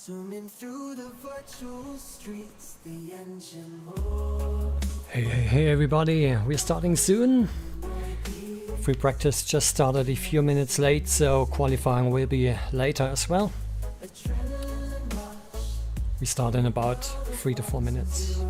Zooming through the virtual streets, the engine moves. Hey everybody, we're starting soon. Free practice just started a few minutes late, so qualifying will be later as well. We start in about 3 to 4 minutes.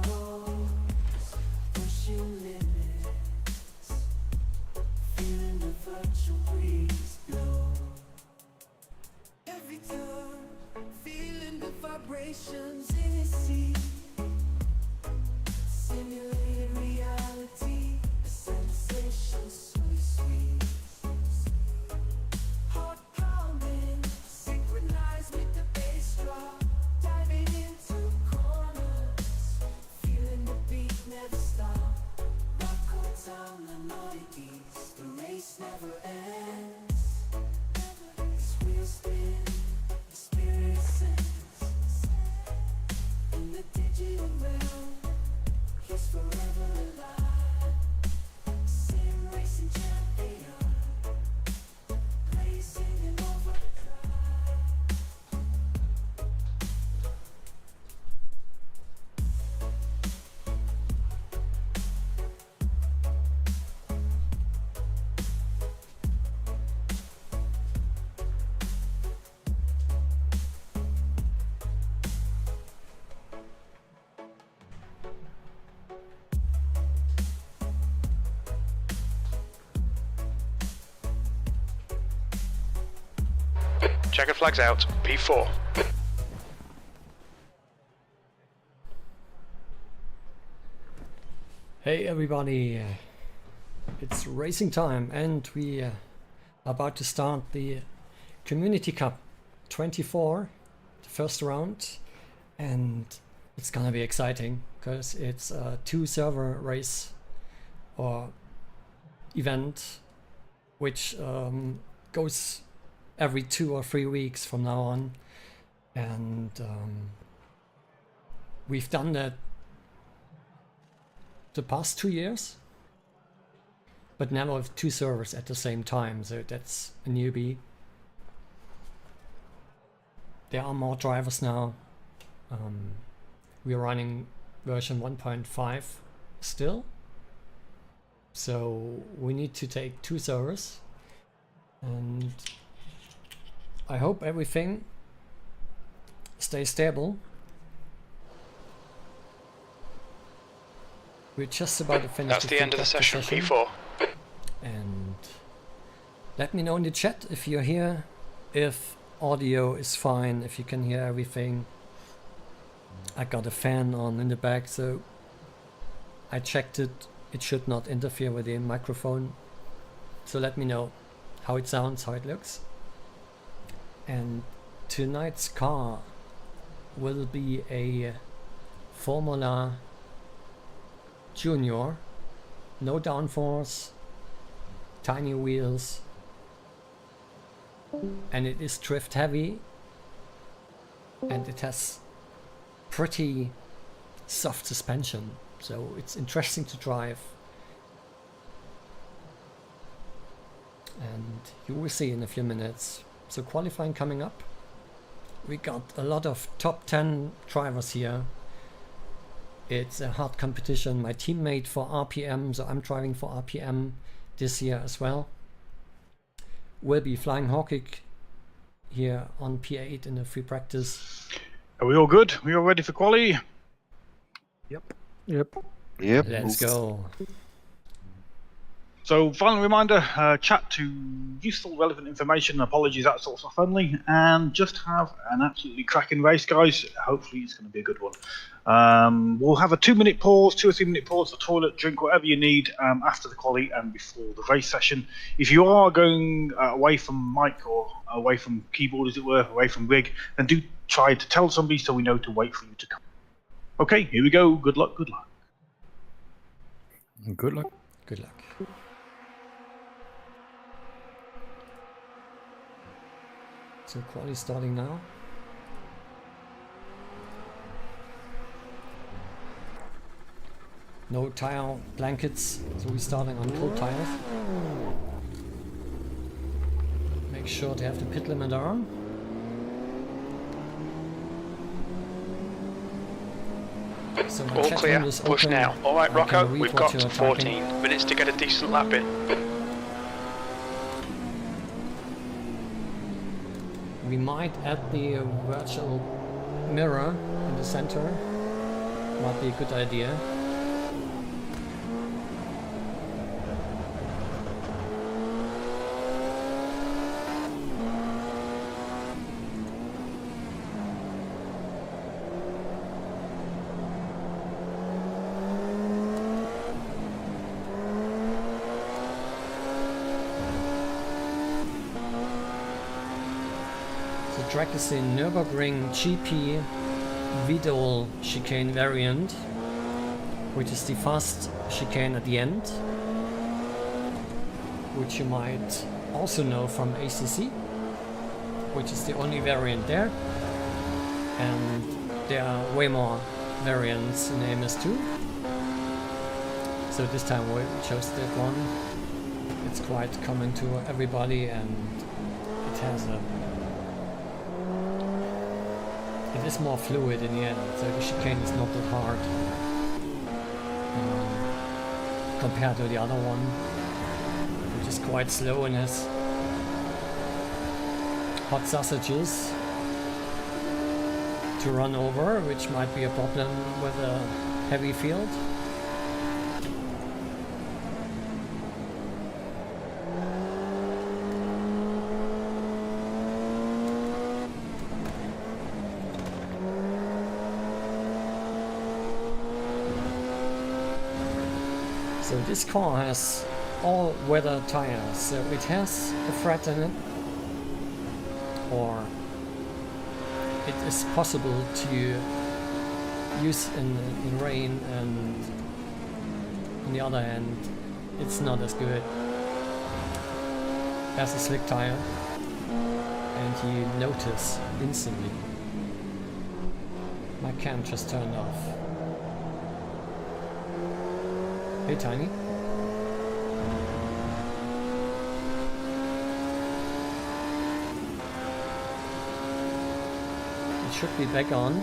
Checker flags out, P4. Hey everybody, it's racing time and we are about to start the Community Cup 24, the first round, and it's gonna be exciting because it's a 2-server race or event which goes every 2 or 3 weeks from now on, and we've done that the past 2 years, but never with 2 servers at the same time, so that's a newbie. There are more drivers now. We're running version 1.5 still, so we need to take 2 servers, and I hope everything stays stable. We're just about to finish. That's the end of the session, P4. And let me know in the chat if you're here, if audio is fine, if you can hear everything. I got a fan on in the back, so I checked it. It should not interfere with the microphone. So let me know how it sounds, how it looks. And tonight's car will be a Formula Junior, no downforce, tiny wheels, and it is drift heavy, and it has pretty soft suspension, so it's interesting to drive. And you will see in a few minutes. So qualifying coming up. We got a lot of top 10 drivers here. It's a hard competition. My teammate for RPM, so I'm driving for RPM this year as well, will be flying Hawkic here on P8 in the free practice. Are we all good? We all ready for quali? Yep. Let's go. So, final reminder, chat to useful, relevant information, apologies, that sort of stuff only, and just have an absolutely cracking race, guys. Hopefully it's going to be a good one. We'll have a 2-minute pause, 2 or 3 minute pause for toilet, drink, whatever you need after the quali and before the race session. If you are going away from mic or away from keyboard, as it were, away from rig, then do try to tell somebody so we know to wait for you to come. Okay, here we go. Good luck, good luck. Good luck. Good luck. So quali starting now. No tire blankets, so we're starting on cold tires. Make sure to have the pit limiter on. So my All chat clear, window is push open. now. Alright, I Rocco, can read we've what got you're 14 typing. minutes to get a decent lap in. We might add the virtual mirror in the center. Might be a good idea. The track is the Nürburgring GP Vidal chicane variant, which is the fast chicane at the end, which you might also know from ACC, which is the only variant there, and there are way more variants in AMS2. So this time we chose that one. It's quite common to everybody, and it has a it is more fluid in the end, so the chicane is not that hard compared to the other one, which is quite slow and has hot sausages to run over, which might be a problem with a heavy field. So this car has all-weather tires, so it has a fret in it, or it is possible to use in rain, and on the other hand it's not as good as a slick tire, and you notice instantly. My cam just turned off. Hey Tiny. It should be back on.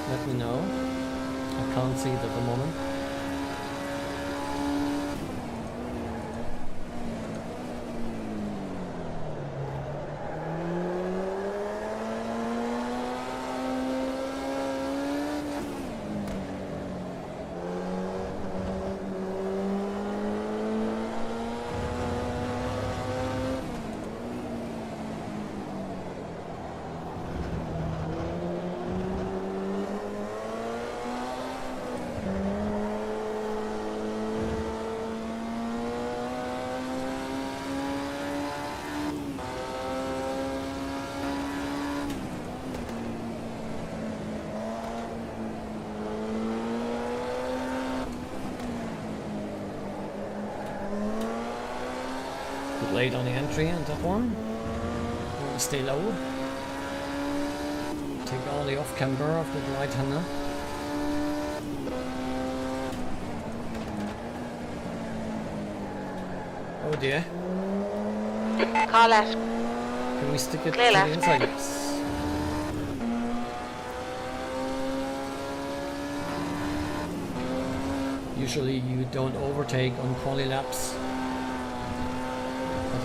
Let me know. I can't see it at the moment. Late on the entry and that one. We'll stay low. Take all the off camber of the right hander. Oh dear. Car left. Can we stick it Clear to left. the inside? Yes. Usually you don't overtake on quali laps.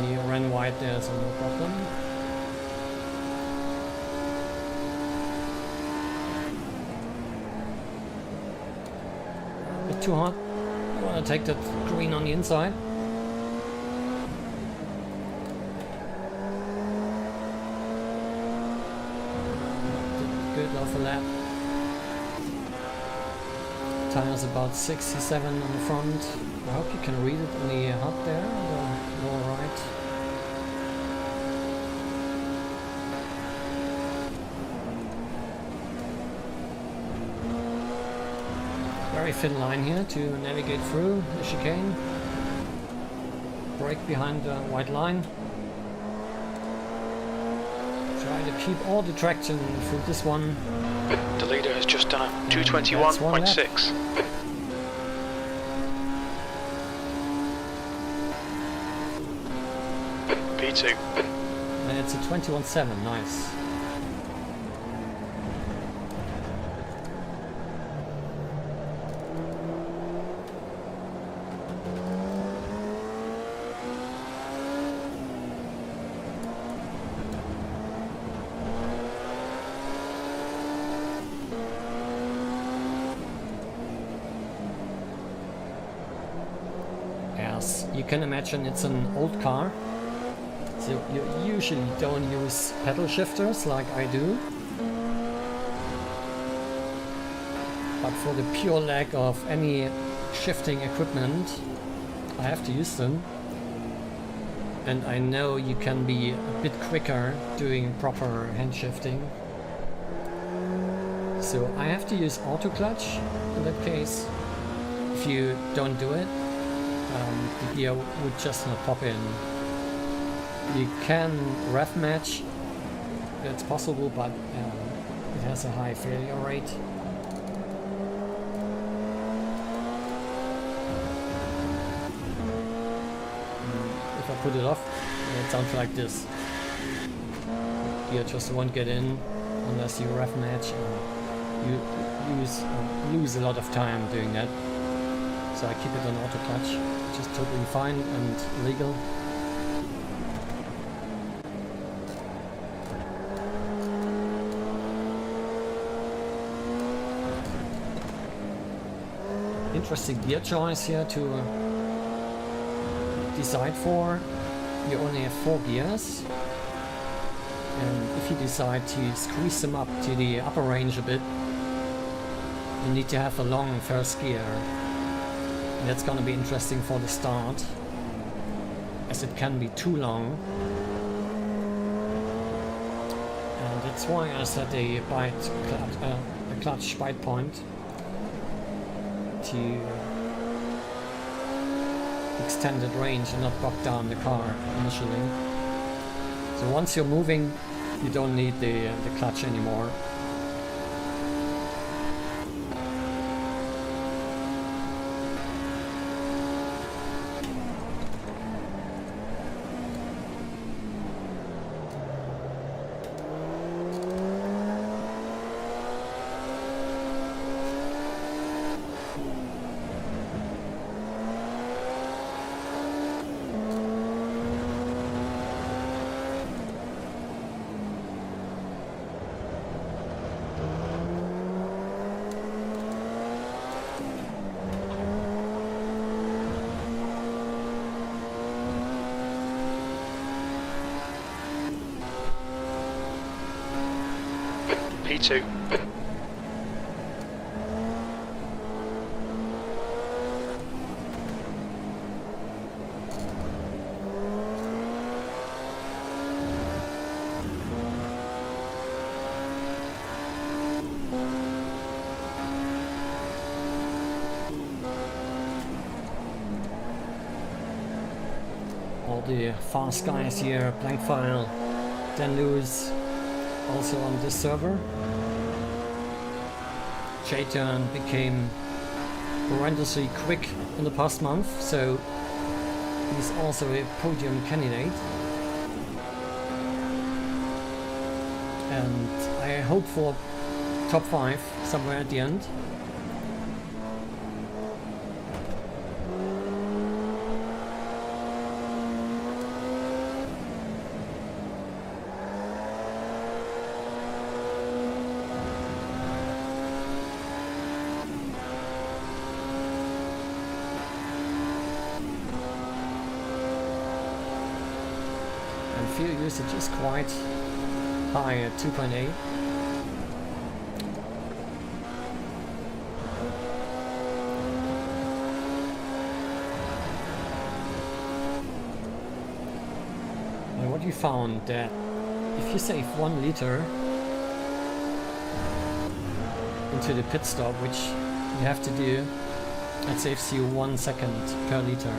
He ran wide there, so no problem. A bit too hot. I want to take that green on the inside. Good off a lap. Tires about 67 on the front. I hope you can read it on the HUD there, the lower right. Very thin line here to navigate through the chicane. Brake behind the white line. Try to keep all the traction through this one. The leader has just done a That's one lap. 221.6. P2. And it's a 21.7, nice. you can imagine it's an old car. So you usually don't use pedal shifters like I do. But for the pure lack of any shifting equipment, I have to use them. And I know you can be a bit quicker doing proper hand shifting. So I have to use auto clutch in that case. If you don't do it, the gear would just not pop in. You can rev match, that's possible, but it has a high failure rate. If I put it off, it sounds like this. Gear just won't get in unless you rev match. You lose a lot of time doing that. So I keep it on auto clutch, which is totally fine and legal. Interesting gear choice here to decide for. You only have 4 gears, and if you decide to squeeze them up to the upper range a bit, you need to have a long first gear. And that's gonna be interesting for the start, as it can be too long. And that's why I set a clutch bite point to extended range and not bog down the car initially. So once you're moving, you don't need the clutch anymore. P2. All the fast guys here, blank file, Dan Lewis, also on this server. J-Turn became horrendously quick in the past month, so he's also a podium candidate. And I hope for top 5 somewhere at the end. Fuel usage is quite high at 2.8. And what you found that if you save 1 liter into the pit stop, which you have to do, it saves you 1 second per liter.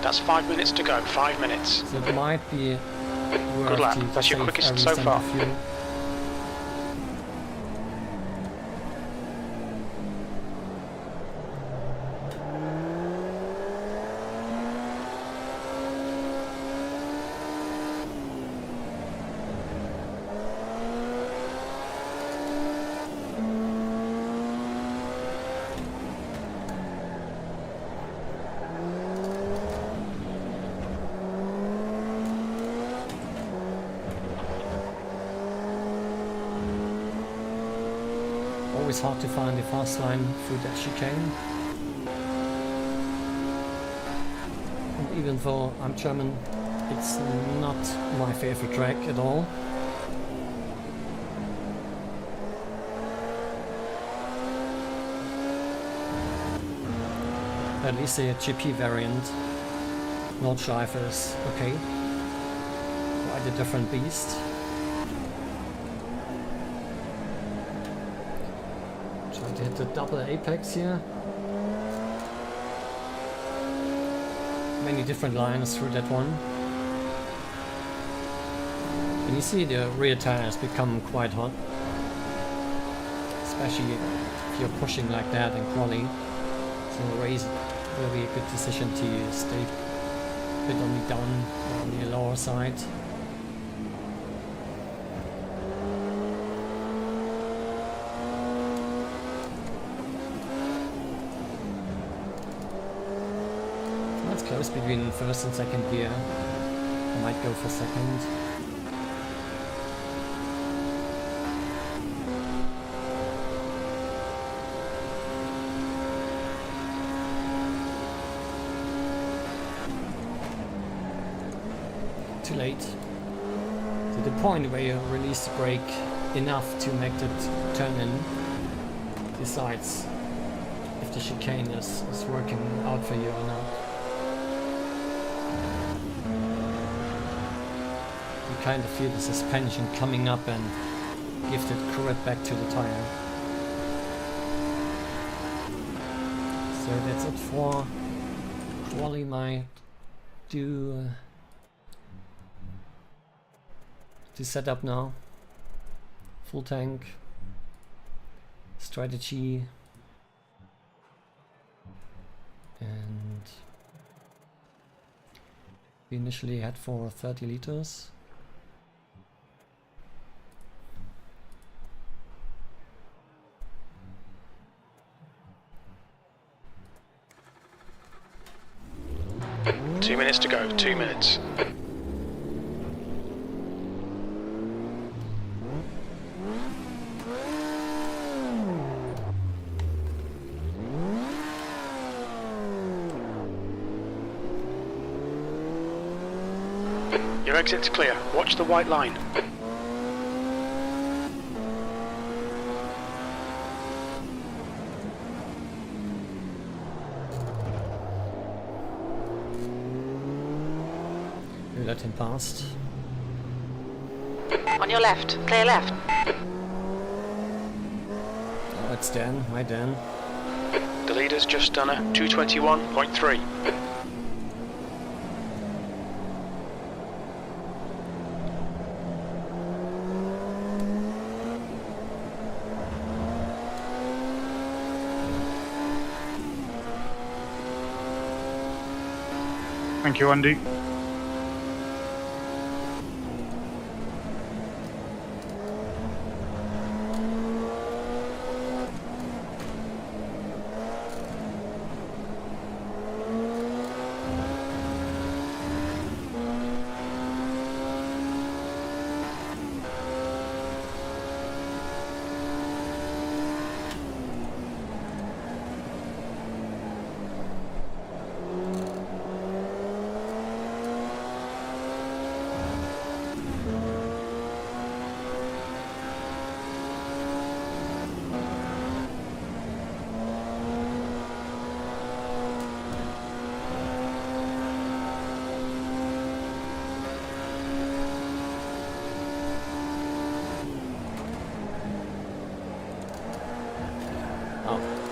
That's 5 minutes to go. 5 minutes. So it might be worth Good lap. to That's your save quickest every so cent far. of fuel. Always hard to find the fast line through that chicane. even though I'm German, it's not my favorite track at all. At least the GP variant, Nordschleife, is okay. Quite a different beast. Try to hit the double apex here. Many different lines through that one. And you see the rear tires become quite hot. Especially if you're pushing like that in quali. So Race will be a good decision to stay a bit on the down or on the lower side. That's close between first and second gear. I might go for second. Too late. To the point where you release the brake enough to make that turn in decides if the chicane is working out for you or not. You kind of feel the suspension coming up and give that grip back to the tire. So that's it for quali. Might do to set up now. Full tank strategy, and we initially had for 30 liters. Two minutes to go, 2 minutes. Your exit's clear. Watch the white line. We let him past. On your left. Clear left. Oh, it's Dan. Hi, Dan. The leader's just done a 221.3. Thank you, Andy.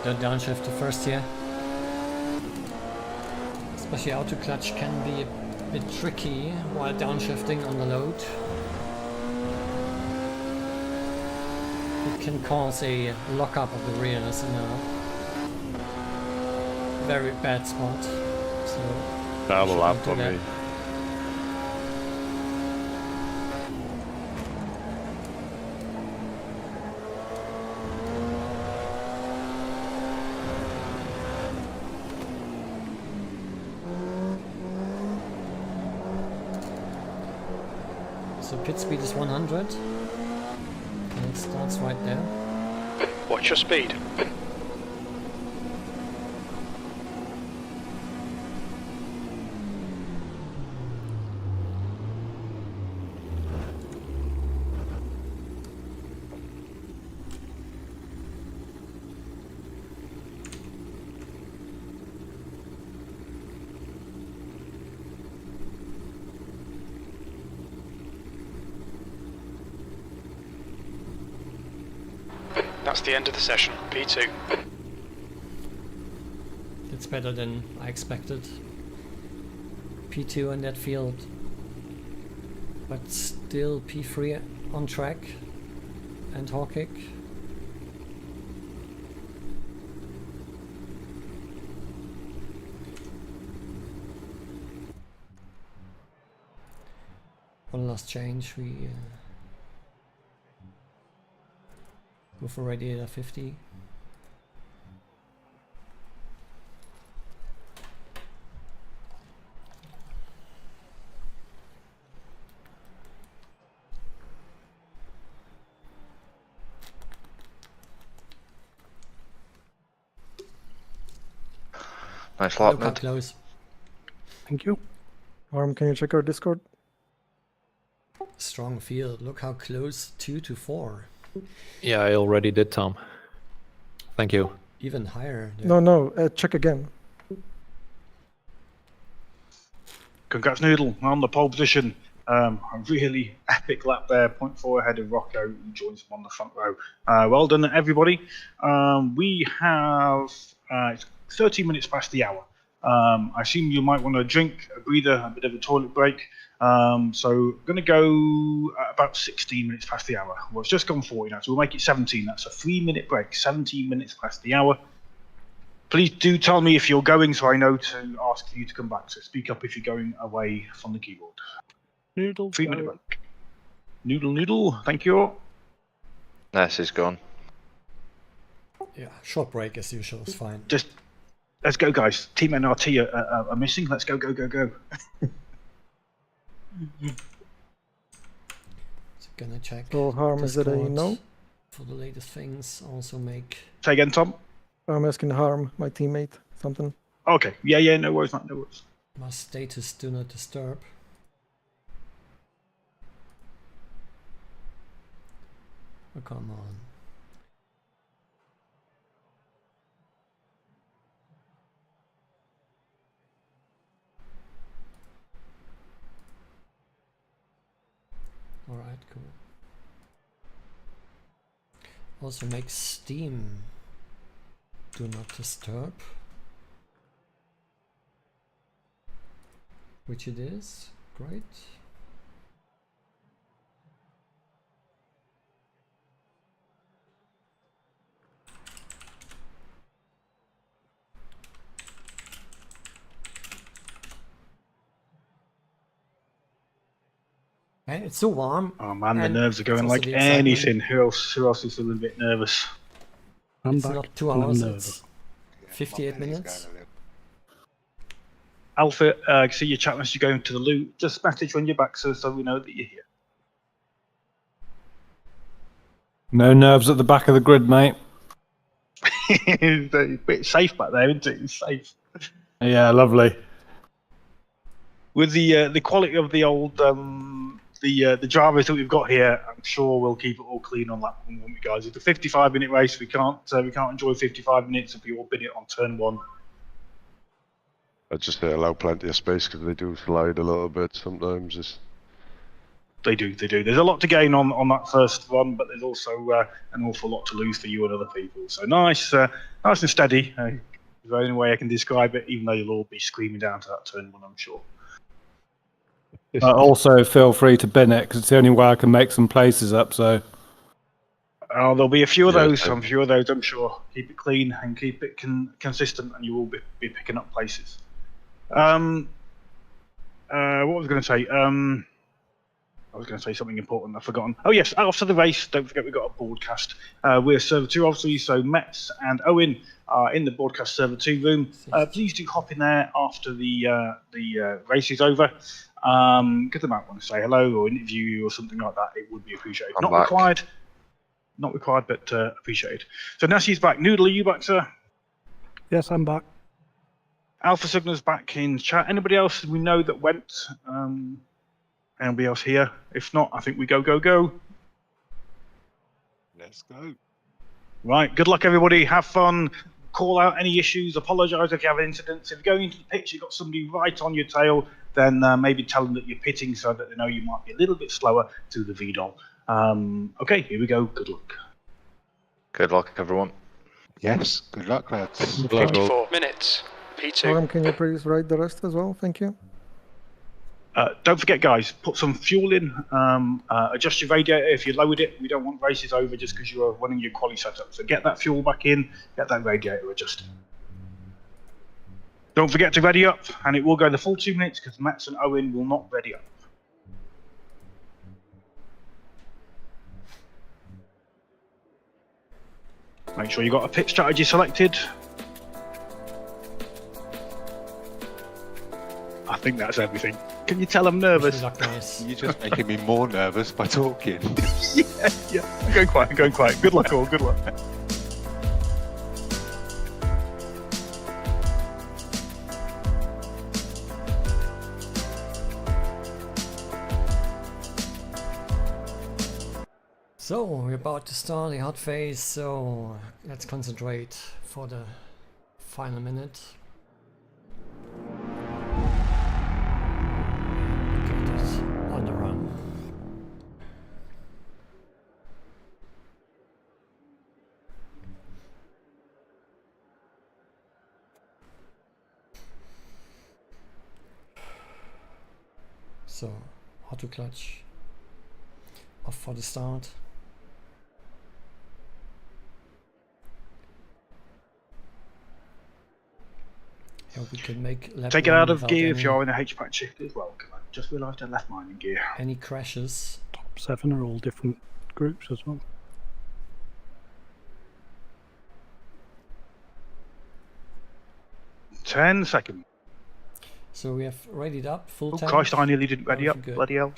Don't downshift the first here. Especially auto clutch can be a bit tricky while downshifting on the load. It can cause a lockup of the rears in a very bad spot. So That'll shouldn't lap do for that. me. So pit speed is 100. And it starts right there. Watch your speed. That's the end of the session. P2. It's better than I expected. P2 in that field. But still P3 on track. And Hawkick. One last change, we go for radiator 50. Nice lot, Look how mid. close. Thank you. Harm, can you check our Discord? Strong field. Look how close 2 to 4. Yeah, I already did, Tom. Thank you. Even higher. there. No, check again. Congrats, Noodle, on the pole position. A really epic lap there, 0.4 ahead of Rocco, who joins him on the front row. Well done, everybody. We have it's 30 minutes past the hour. I assume you might want a drink, a breather, a bit of a toilet break. So going to go at about 16 minutes past the hour. Well, it's just gone 40 now, so we'll make it 17. That's a 3-minute break, 17 minutes past the hour. Please do tell me if you're going so I know to ask you to come back. So speak up if you're going away from the keyboard. Noodle. 3-minute break. Noodle, thank you. Ness is gone. Yeah, short break as usual is fine. Just, let's go, guys. Team NRT are missing. Let's go. So gonna check. So Harm, is it a Discord no? for the latest things. Also make Say again, Tom. I'm asking Harm, my teammate, something. Okay. Yeah, no worries, man. No worries. my status do not disturb. Oh, come on. Alright, cool. Also make Steam do not disturb. Which it is. Great. Man, it's so warm. Oh man, the And nerves are going it's like also the excitement. anything. Who else is feeling a bit nervous? I'm It's back. not 2 and I'm hours, nervous. it's 58 minutes. Alpha, I see your chat message going to the loot. Just message when you're back so we know that you're here. No nerves at the back of the grid, mate. It's a bit safe back there, isn't it? It's safe. Yeah, lovely. With the quality of the old the drivers that we've got here, I'm sure we'll keep it all clean on lap 1, won't we, guys? It's a 55-minute race. We can't enjoy 55 minutes if we all bin it on turn 1. I just allow plenty of space because they do slide a little bit sometimes. They do. There's a lot to gain on that first run, but there's also an awful lot to lose for you and other people. So nice and steady. Is the only way I can describe it, even though you'll all be screaming down to that turn 1, I'm sure. Also, feel free to bin it because it's the only way I can make some places up. So There'll be a few of Yeah, those. okay. I'm sure of those. I'm sure. Keep it clean and keep it consistent, and you will be picking up places. What was I going to say? I was going to say something important. I've forgotten. Oh yes, after the race, don't forget we've got a broadcast. We're server 2, obviously. So Metz and Owen are in the broadcast server 2 room. Please do hop in there after the race is over. Because they might want to say hello or interview you or something like that. It would be appreciated. I'm Not back. required, but appreciated. So Nassie's back. Noodle, are you back, sir? Yes, I'm back. Alpha Signal's back in chat. Anybody else we know that went? Anybody else here? If not, I think we go. Let's go. Right. Good luck, everybody. Have fun. Call out any issues. Apologise if you have incidents. If you're going into the pits, you've got somebody right on your tail, then maybe tell them that you're pitting so that they know you might be a little bit slower to the VDOL. Okay, here we go. Good luck. Good luck, everyone. Yes, good luck, lads. Good luck, all. 54 minutes. P2. Aram, can you please write the rest as well? Thank you. Don't forget, guys, put some fuel in. Adjust your radiator if you lowered it. We don't want races over just because you are running your quali setup. So get that fuel back in, get that radiator adjusted. Don't forget to ready up, and it will go the full 2 minutes because Max and Owen will not ready up. Make sure you got a pit strategy selected. I think that's everything. Can you tell I'm nervous? Nice. You're just making me more nervous by talking. Yeah. I'm going quiet, I'm going quiet. Good luck all, good luck. So we're about to start the hot phase, so let's concentrate for the final minute. Get it on the run. So, auto clutch off for the start. Hope we can make lap Take it one out of without gear if any- you're in a H-pack shift as well. Come on. Just realised I left mine in gear. any crashes. Top 7 are all different groups as well. Ten seconds. So we have readied up, full Oh tank. Christ, I nearly didn't ready Oh, up. good. Bloody hell.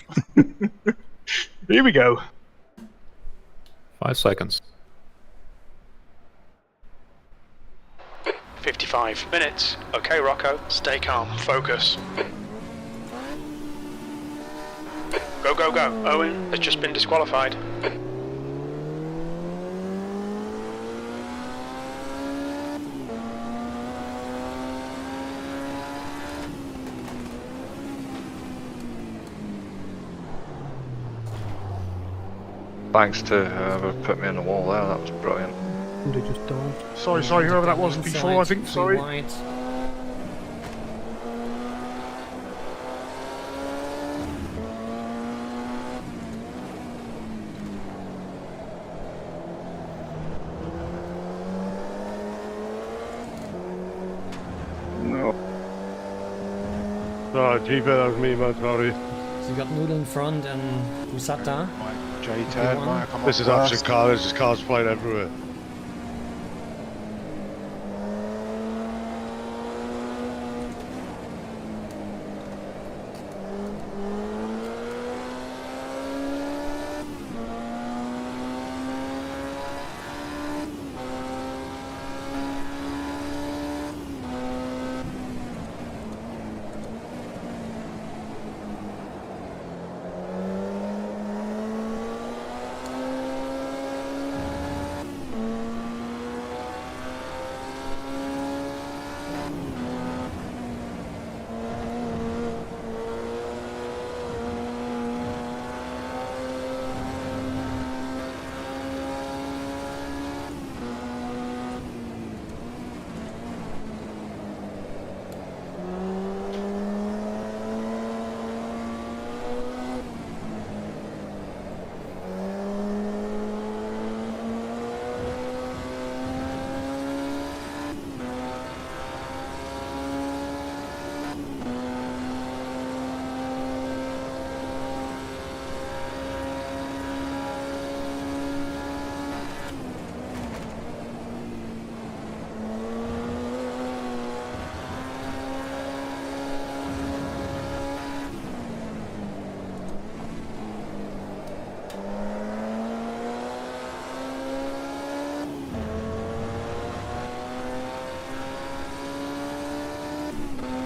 Here we go. 5 seconds. 55 minutes. Okay, Rocco, stay calm. Focus. Go, go, go. Owen has just been disqualified. Thanks to whoever put me on the wall there, that was brilliant. They just dived. Sorry, whoever that was Inside, before, I think. three Sorry. wide. No. Oh, gee, that was me, man, sorry. So you got Noodle in front and Usata. J-turn, One. Mike, I'm This is on absolute carnage. There's cars flying everywhere.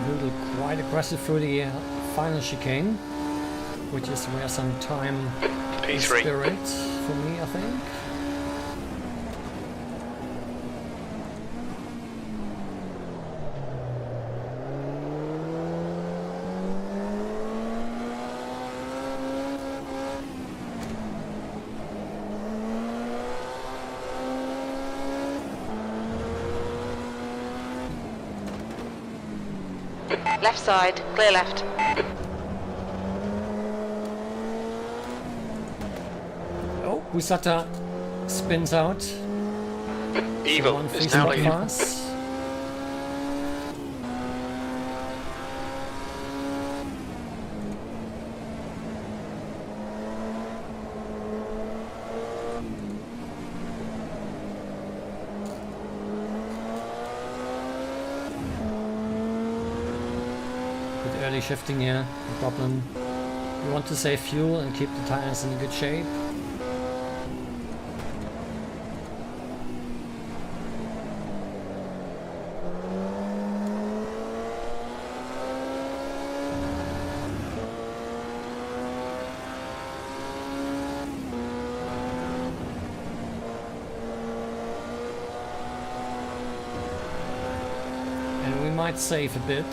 Noodle quite aggressive through the final chicane, which is where some time is P3. spirit for me, I think. Left side, clear left. Oh, Busata spins out. Evil One free is now spot leading. for us. Bit early shifting here, no problem. We want to save fuel and keep the tires in good shape. And we might save a bit,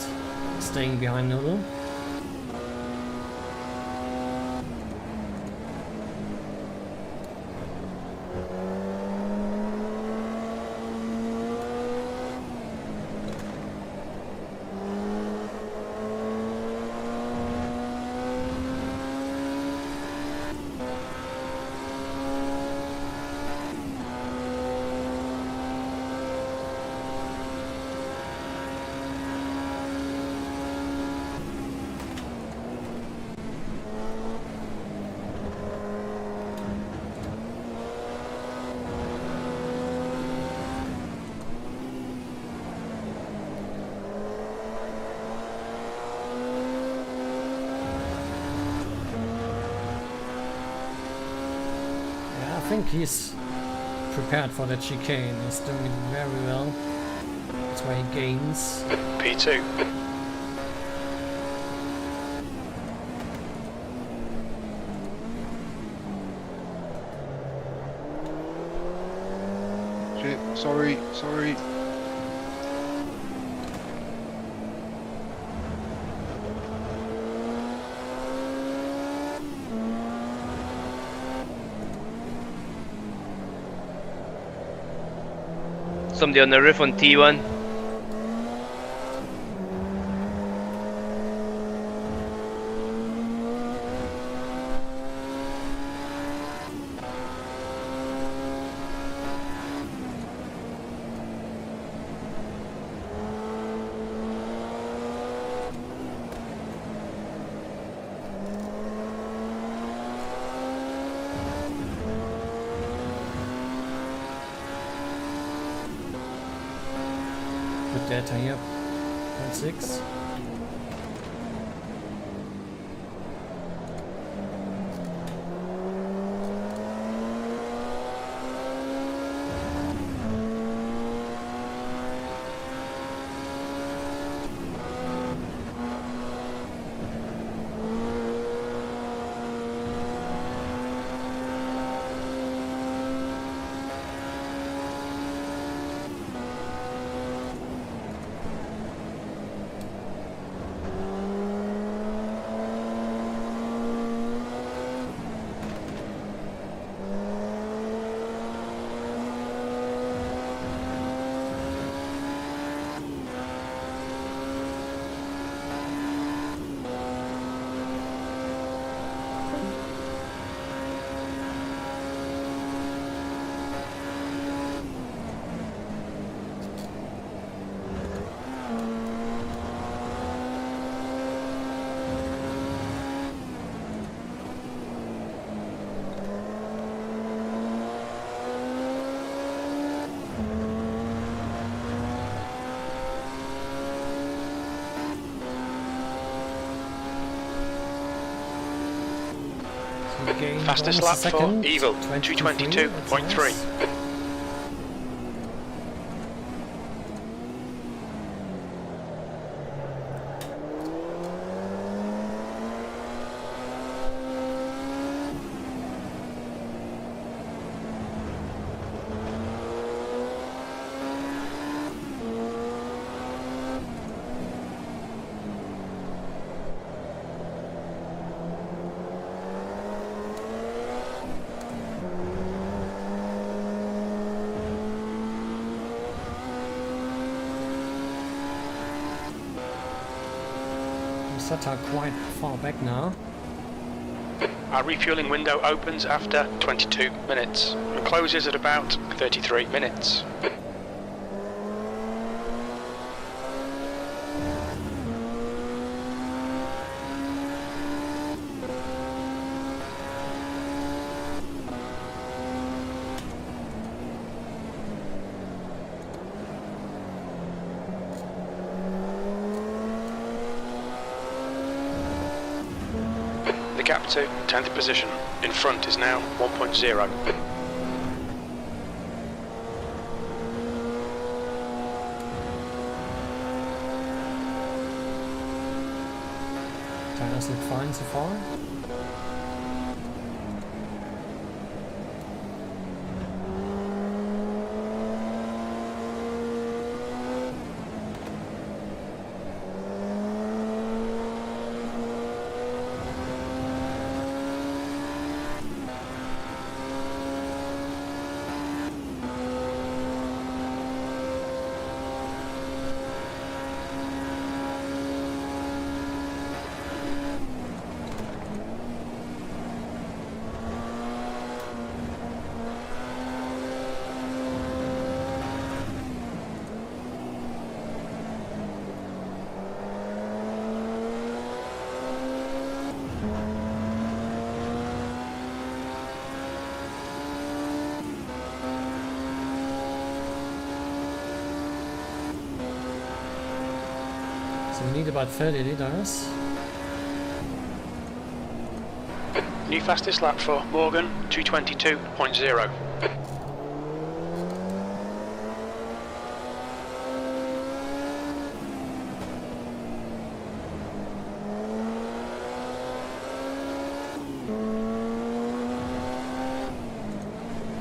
staying behind Noodle. I think he's prepared for that chicane. He's doing it very well. That's why he gains. P2. Shit, sorry. Somebody on the roof on T1. Good data here. 0.6. Fastest lap for Evil, 222.3. AMS2 are quite far back now. Our refueling window opens after 22 minutes and closes at about 33 minutes. The gap to 10th position in front is now 1.0. Tires look fine so far. So we need about 30 liters. New fastest lap for Morgan, 222.0.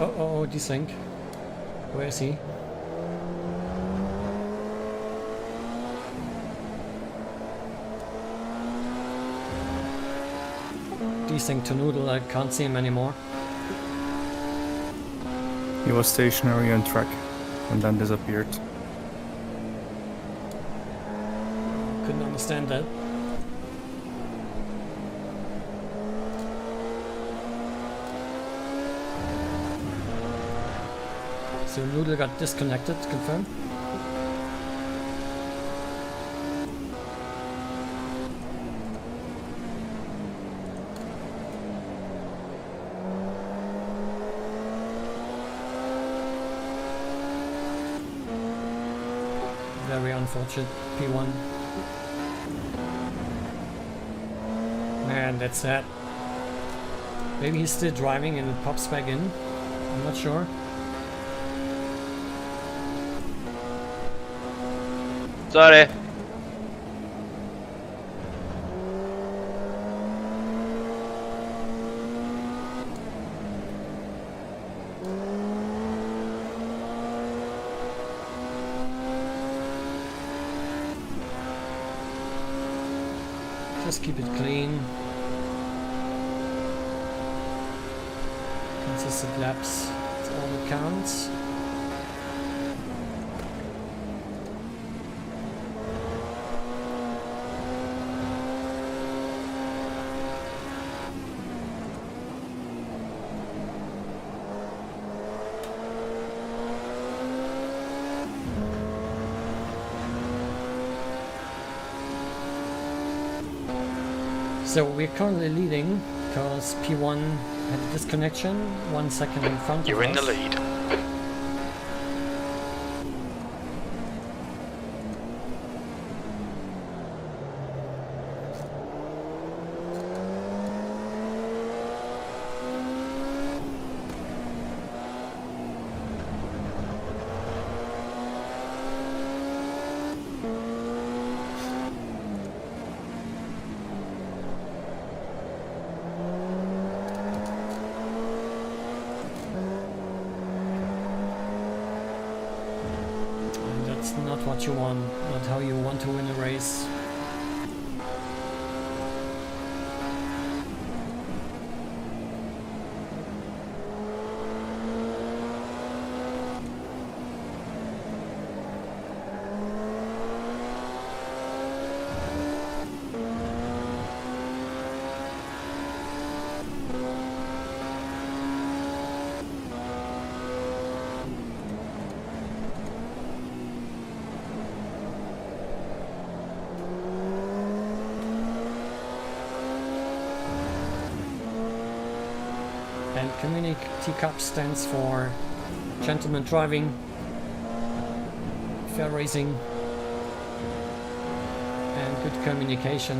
Oh, desync. Where is he? Desync to Noodle, I can't see him anymore. He was stationary on track and then disappeared. Couldn't understand that. So Noodle got disconnected, confirm? Very unfortunate, P1. Man, that's sad. Maybe he's still driving and it pops back in. I'm not sure. Sorry. Just keep it clean. Consistent laps, that's all that counts. So we're currently leading because P1 had a disconnection 1 second in front of us. You're in the lead. Not what you want, not how you want to win a race. Community Cup stands for gentleman driving, fair racing, and good communication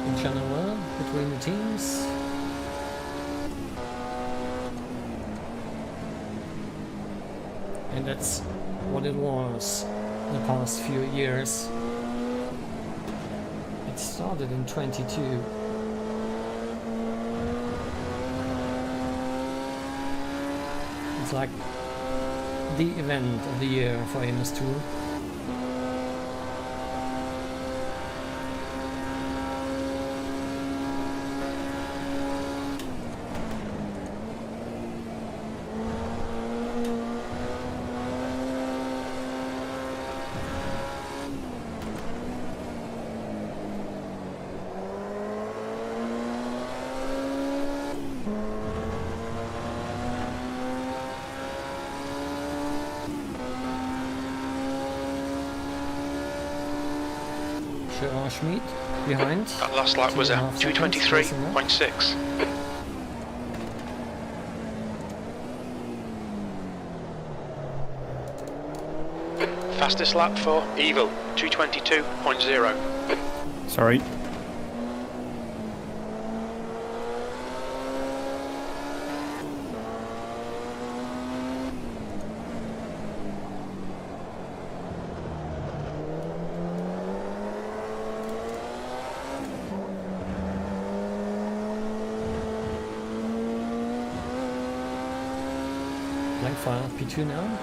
in general between the teams. And that's what it was the past few years. It started in 22. It's like the event of the year for AMS2. Schmidt behind. That last lap was at 2:23.6. Fastest lap for Evil, 2:22.0. Sorry. Blank fire P2 now.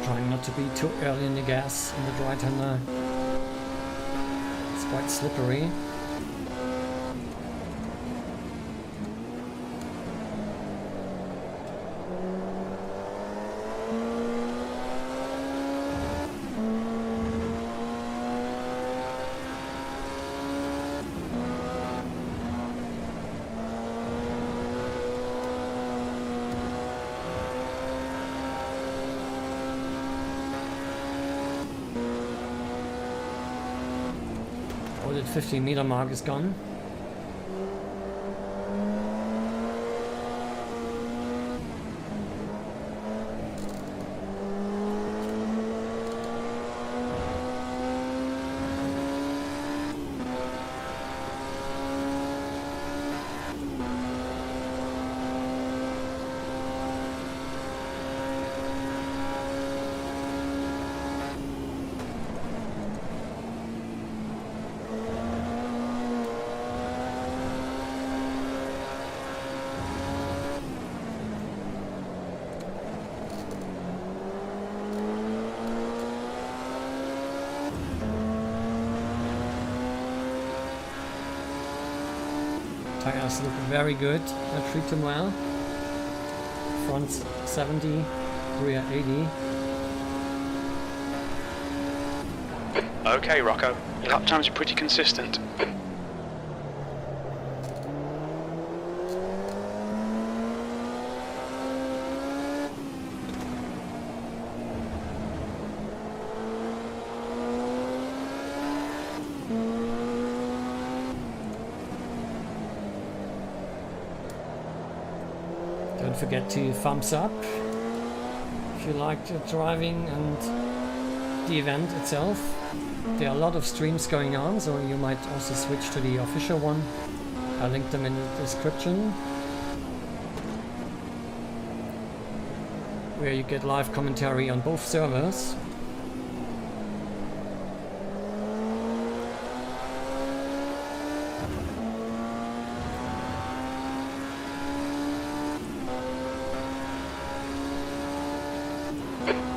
Trying not to be too early in the gas on the right-hander. It's quite slippery. Oh, that 15-meter mark is gone. Tires look very good. I treat them well. Front 70, rear 80. Okay, Rocco. Your lap times are pretty consistent. Don't forget to thumbs up if you liked driving and the event itself. There are a lot of streams going on, so you might also switch to the official one. I'll link them in the description, where you get live commentary on both servers.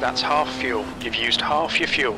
That's half fuel. You've used half your fuel.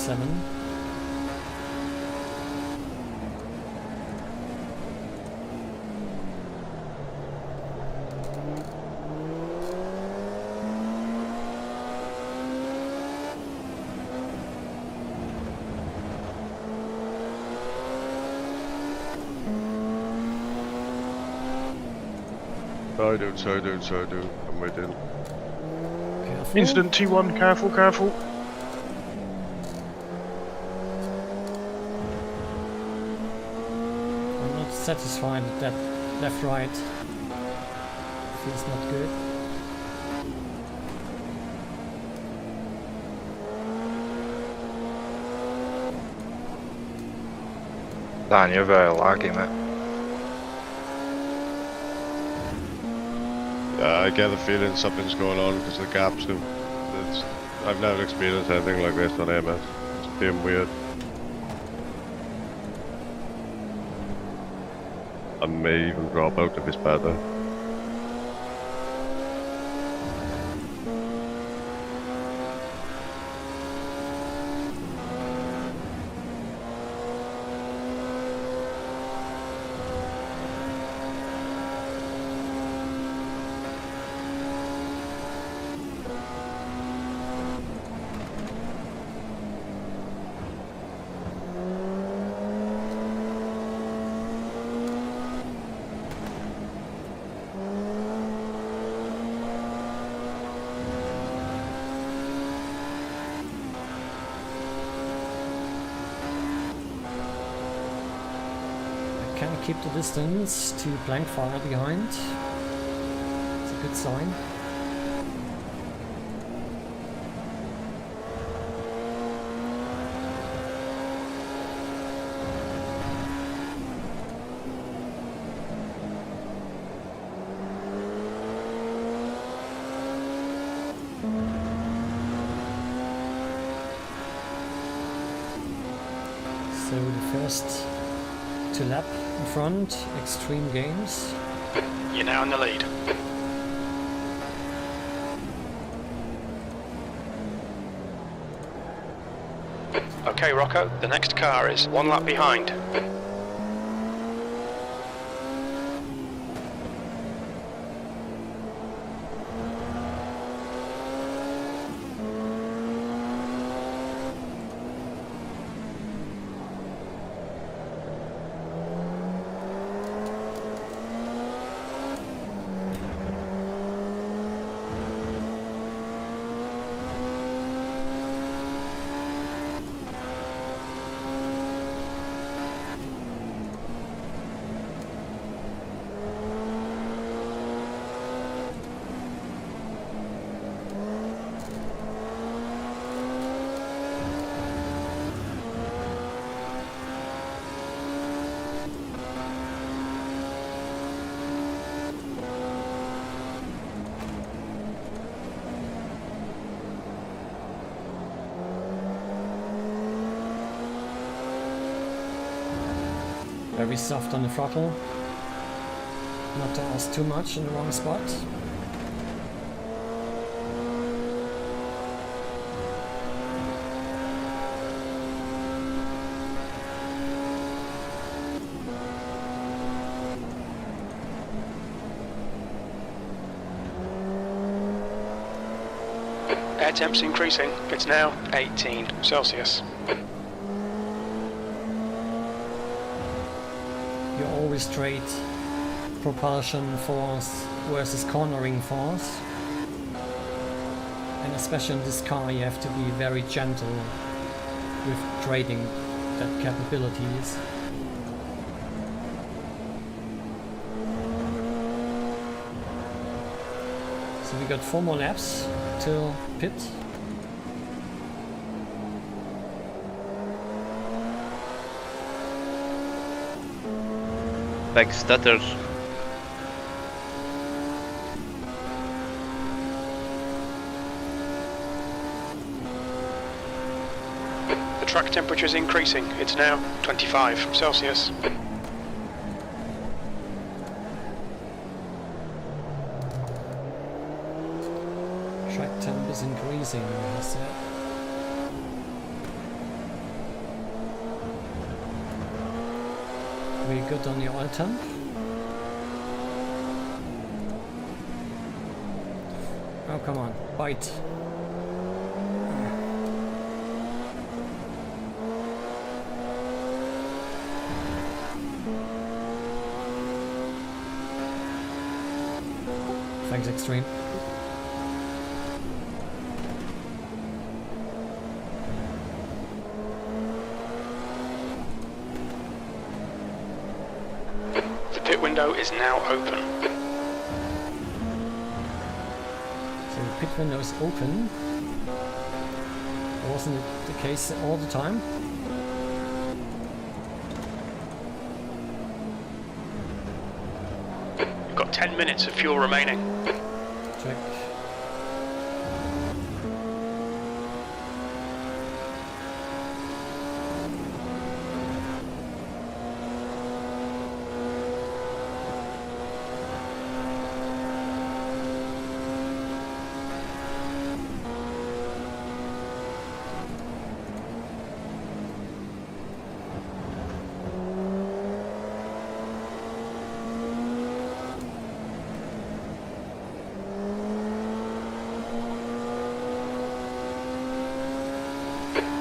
7. So do. I'm waiting. Careful. Incident T1, careful, careful. I'm not satisfied with that left-right. Feels not good. Dan, you're very laggy, mate. Yeah, I get the feeling something's going on because the gaps have. I've never experienced anything like this on AMS. It's being weird. I may even drop out if it's better. Can keep the distance to blank fire behind. It's a good sign. So the first to lap in front, Extreme Games. You're now in the lead. Okay, Rocco, the next car is 1 lap behind. Very soft on the throttle. Not to ask too much in the wrong spot. Air temp's increasing. It's now 18 Celsius. You always trade propulsion force versus cornering force. And especially in this car you have to be very gentle with trading that capabilities. So we got 4 more laps till pit. Big stutters. The track temperature is increasing. It's now 25 Celsius. Track temp is increasing, I said. good on the oil tank. Oh, come on, bite. Thanks, Extreme. The pit window is now open. So the pit window is open. Wasn't it the case all the time? You've got 10 minutes of fuel remaining. Check.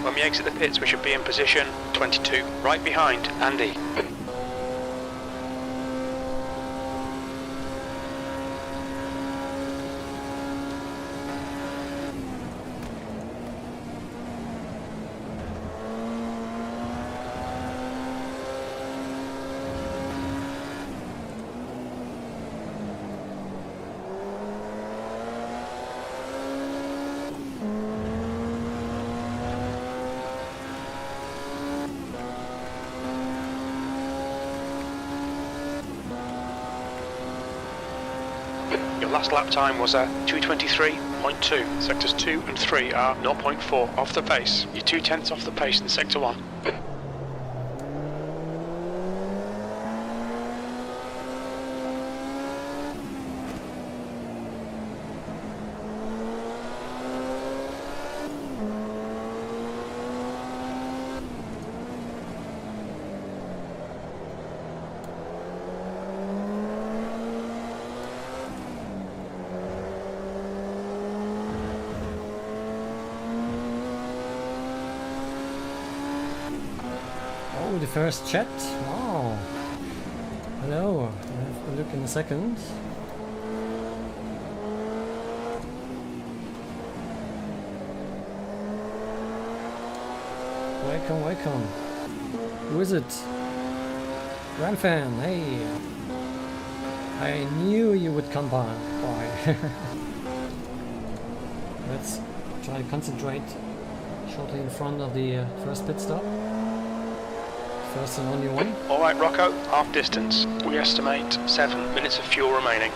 When we exit the pits, we should be in position 22, right behind Andy. Your last lap time was a 2:23.2. Sectors 2 and 3 are 0.4 off the pace. You're 2/10 off the pace in Sector 1. Oh, the first chat. Wow. Hello. I'll have a look in a second. Welcome, welcome. Who is it? Grandfan, hey. I knew you would come by. Let's try to concentrate shortly in front of the first pit stop. First and only one. Alright, Rocco, half distance. We estimate 7 minutes of fuel remaining.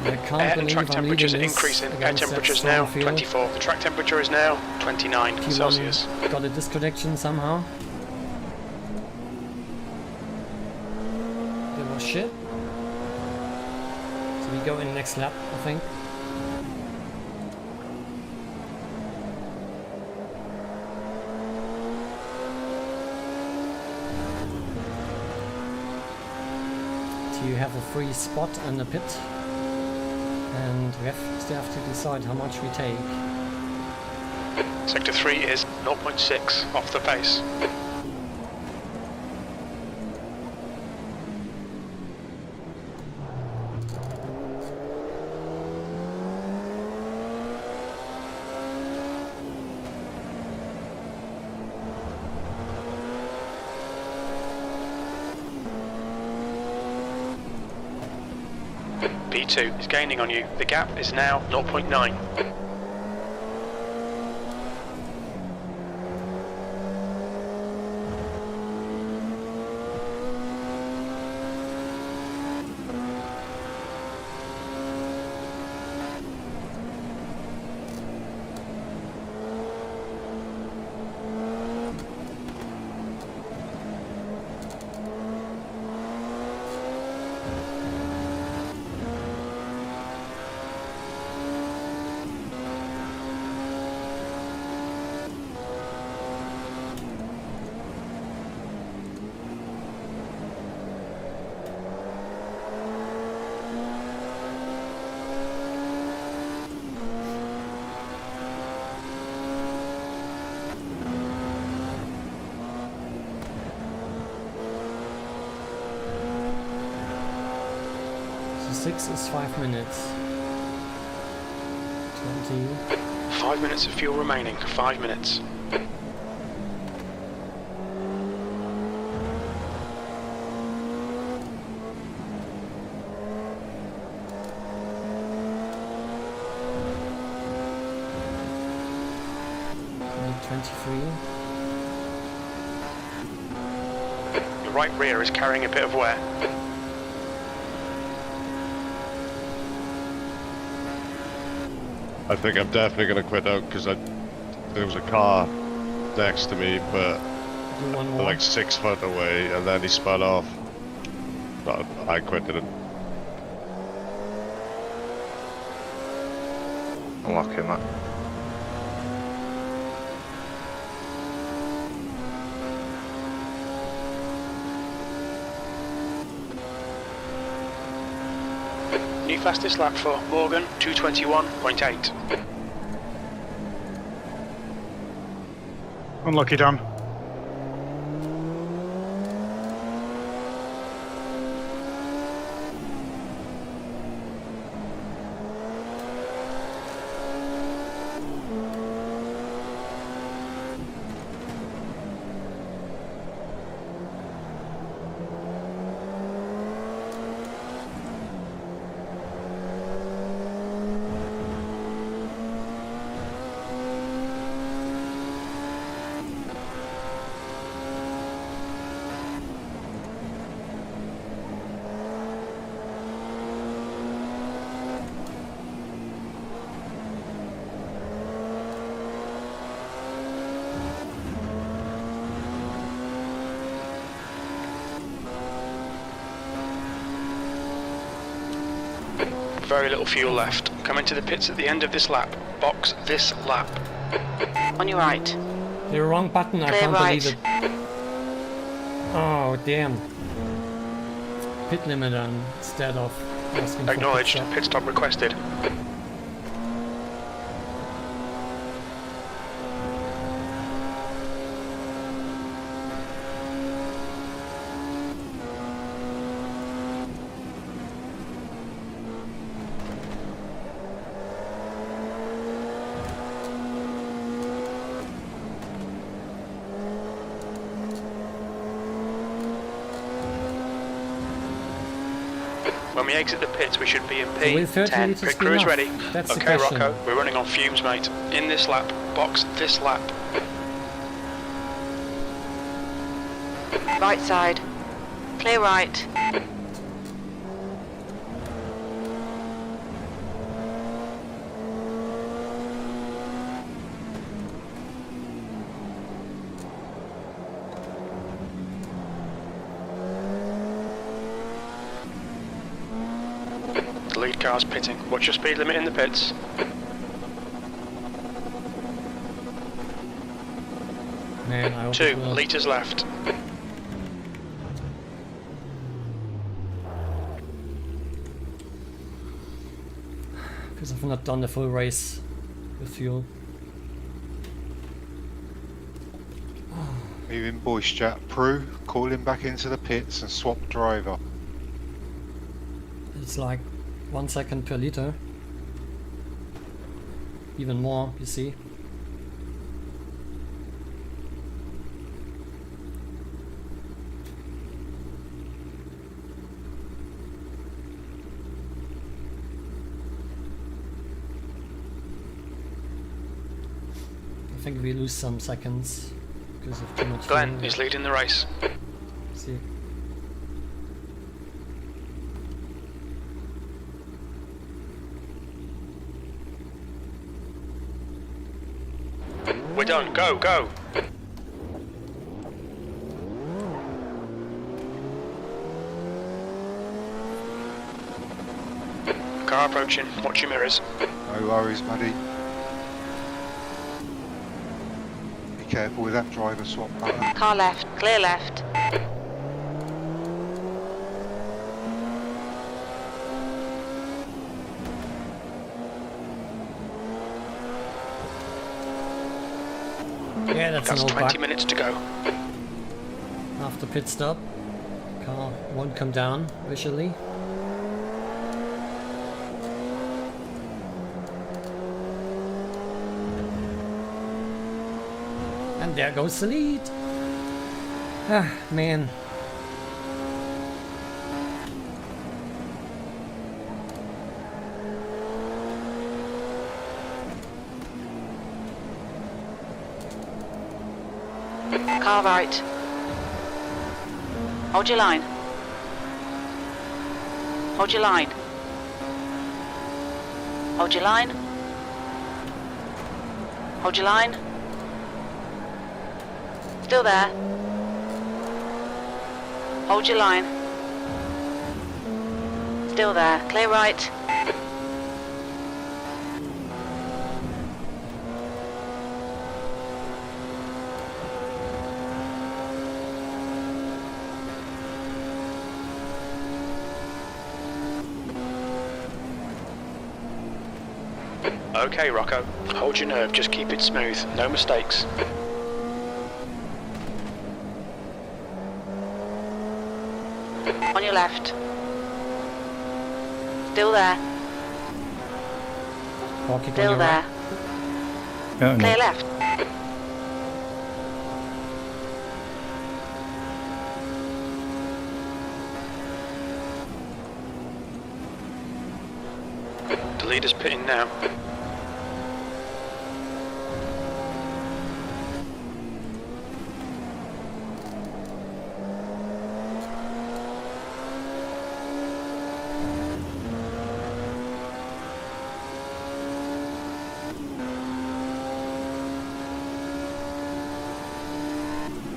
I can't Air and believe track I'm temperatures are leading this increasing. Air against that temperature is storm now field. 24. The track temperature is now 29 P1 Celsius. got a disconnection somehow. That was shit. So we go in next lap, I think. So you have a free spot in the pit. And we still have to decide how much we take. Sector 3 is 0.6 off the pace. P2 is gaining on you. The gap is now 0.9. 6 is 5 minutes. 20. 5 minutes of fuel remaining. 5 minutes. Your right rear is carrying a bit of wear. I think I'm definitely going to quit out because there was a car next to me, but Do one more. like 6 foot away, and then he spun off. But I quit it. Unlucky, Matt. New fastest lap for Morgan, 221.8. Unlucky, Dan. Very little fuel left. Come into the pits at the end of this lap. Box this lap. On your right. The wrong button, I Clear can't right. believe it. Oh, damn. Pit limit on instead of asking for Acknowledged. pit stop. Pit stop requested. When we exit the pits, we should be in So with 30 P10. litres Pit crew is enough? ready. That's the Okay, question. Rocco, we're running on fumes, mate. In this lap, box this lap. Right side. Clear right. The lead car's pitting. What's your speed limit in the pits? Man, I hope 2 it will. litres left. Because I've not done the full race with fuel. Moving voice chat. Prue, call him back into the pits and swap driver. It's like 1 second per liter. Even more, you see. I think we lose some seconds because of too much Glenn fuel. is leading the race. See. We're done. Go, go. Car approaching. Watch your mirrors. No worries, buddy. Be careful with that driver swap button. Car left. Clear left. Yeah, that's That's an old 20 bug. minutes to go. After pit stop, car won't come down visually. there goes the lead. Ah, man. Car right. Hold your line. Hold your line. Hold your line. Hold your line. Still there. Hold your line. Still there. Clear right. Okay, Rocco. Hold your nerve, just keep it smooth. No mistakes. On your left. Still there. Walking on Still your there. right. Yeah, Clear no. left. The leader's pitting now.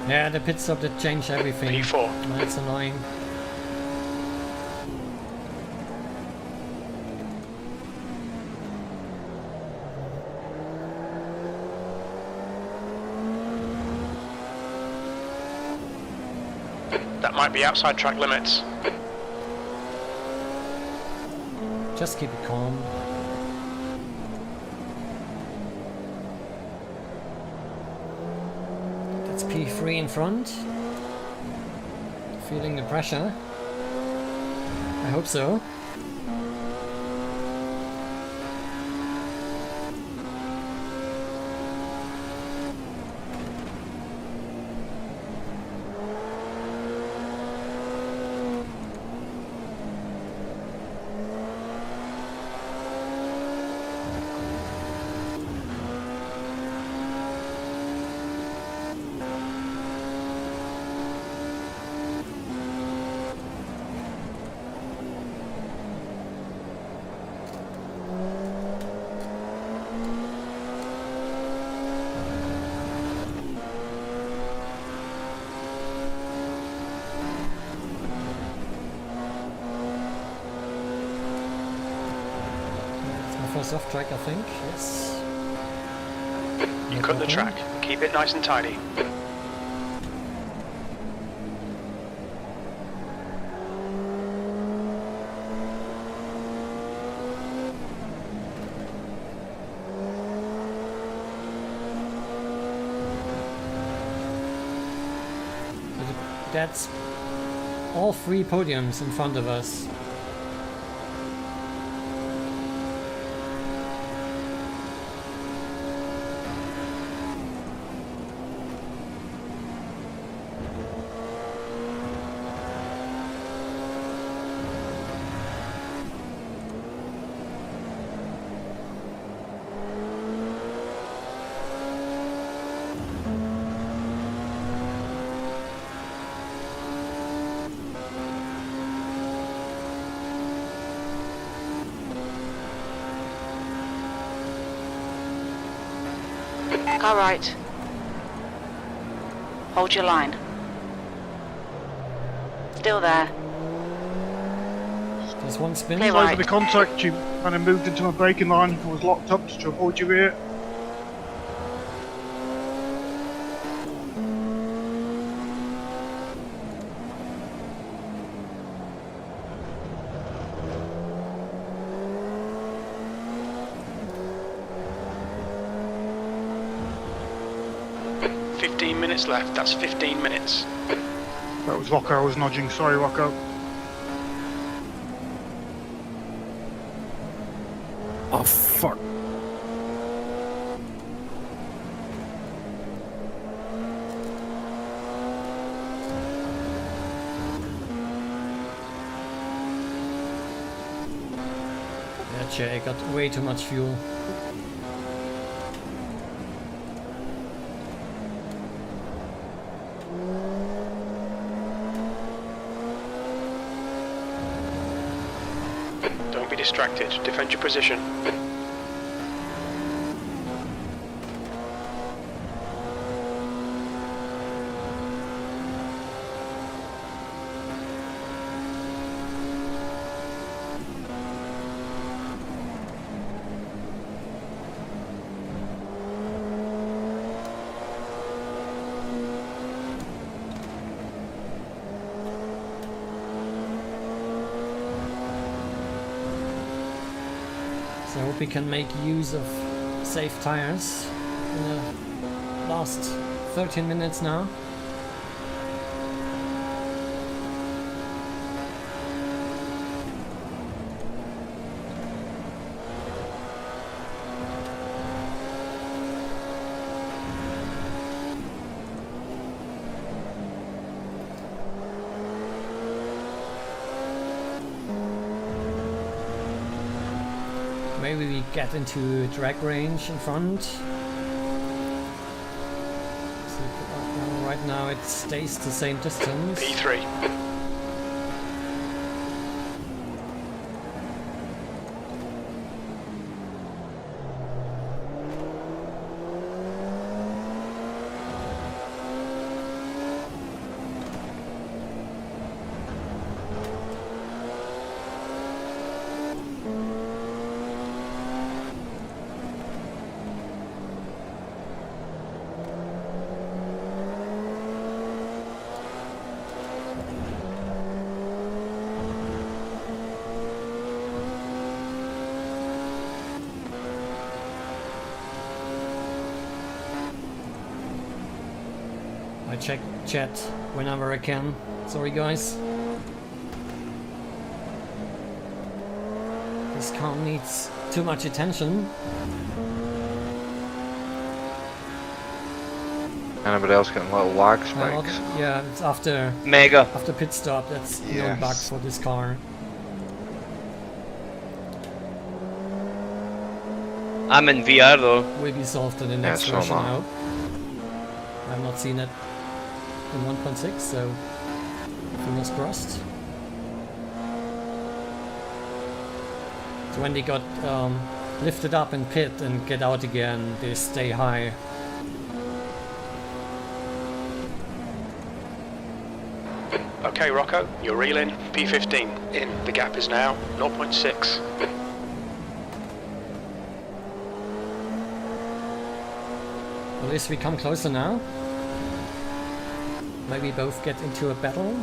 Yeah, the pit stop that changed everything. P4. That's annoying. That might be outside track limits. Just keep it calm. That's P3 in front. Feeling the pressure. I hope so. First off track, I think. Yes. You cut the track. Keep it nice and tidy. That's all 3 podiums in front of us. Car right. Hold your line. Still there. There's one spin. Clear Over right. the contact, you kind of moved into my braking line. I was locked up to avoid your rear. Minutes left. That's 15 minutes. That was Rocco. I was nudging. Sorry, Rocco. Oh, fuck. Gotcha, I got way too much fuel. Don't be distracted. Defend your position. So I hope we can make use of safe tires in the last 13 minutes now. Maybe we get into drag range in front. So right now it stays the same distance. P3. I check chat whenever I can. Sorry guys. This car needs too much attention. Anybody else getting little lag spikes? Yeah, it's after Mega. after pit stop. That's no Yes. bug for this car. I'm in VR though. Will be solved in the next so version. am I. I hope. I've not seen it in 1.6, so fingers crossed. So when they got lifted up in pit and get out again, they stay high. Okay, Rocco, you're reeling. P15 in. The gap is now 0.6. At least we come closer now. Maybe both get into a battle,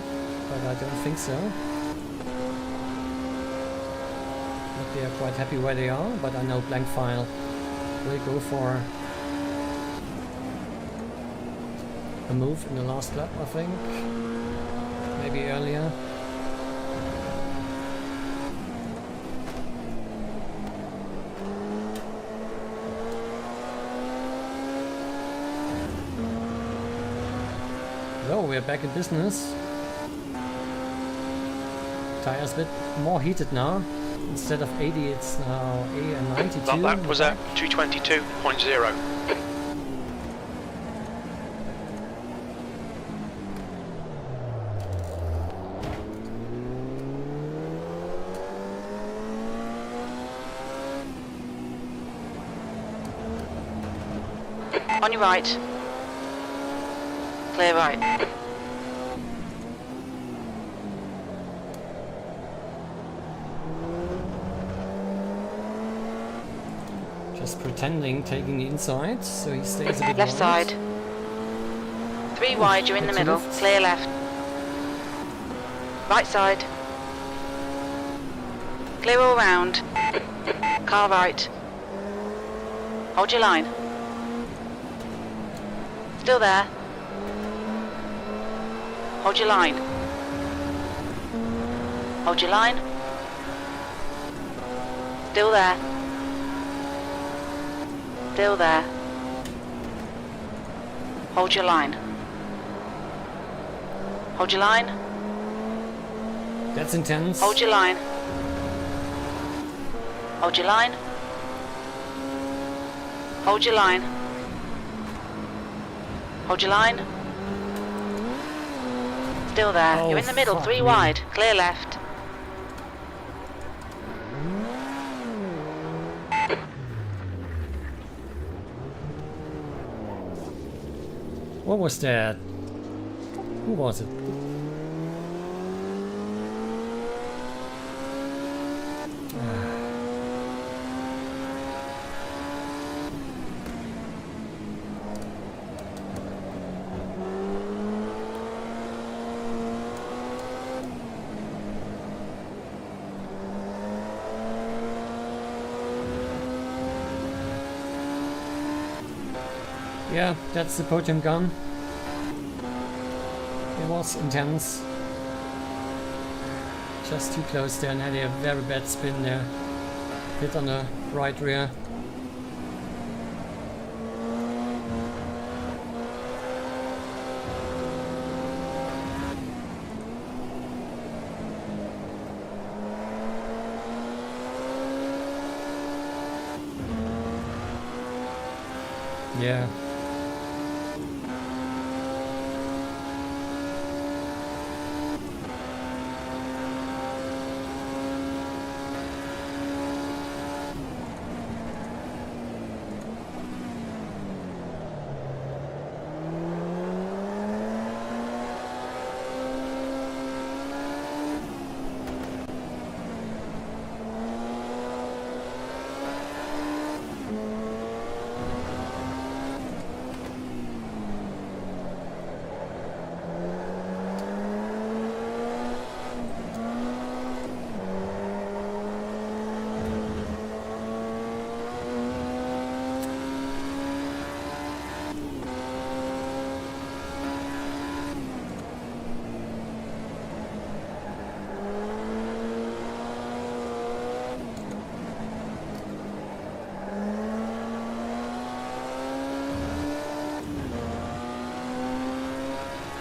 but I don't think so. But they are quite happy where they are, but I know Blank File will go for a move in the last lap, I think. Maybe earlier. So we're back in business. Tires a bit more heated now. Instead of 80, it's now A92. That lap was at 222.0. On your right. Clear right. Just pretending, taking the inside, so he stays a bit Left wide. side. 3 wide, you're in the Bit to middle. left. Clear left. Right side. Clear all round. Car right. Hold your line. Still there. Hold your line. Hold your line. Still there. Still there. Hold your line. Hold your line. That's intense. Hold your line. Hold your line. Hold your line. Hold your line. Still there. Oh, You're in the middle, fuck 3 me. wide. Clear left. What was that? Who was it? Yeah, that's the podium gun. It was intense. Just too close there, and had a very bad spin there. Hit on the right rear. Yeah.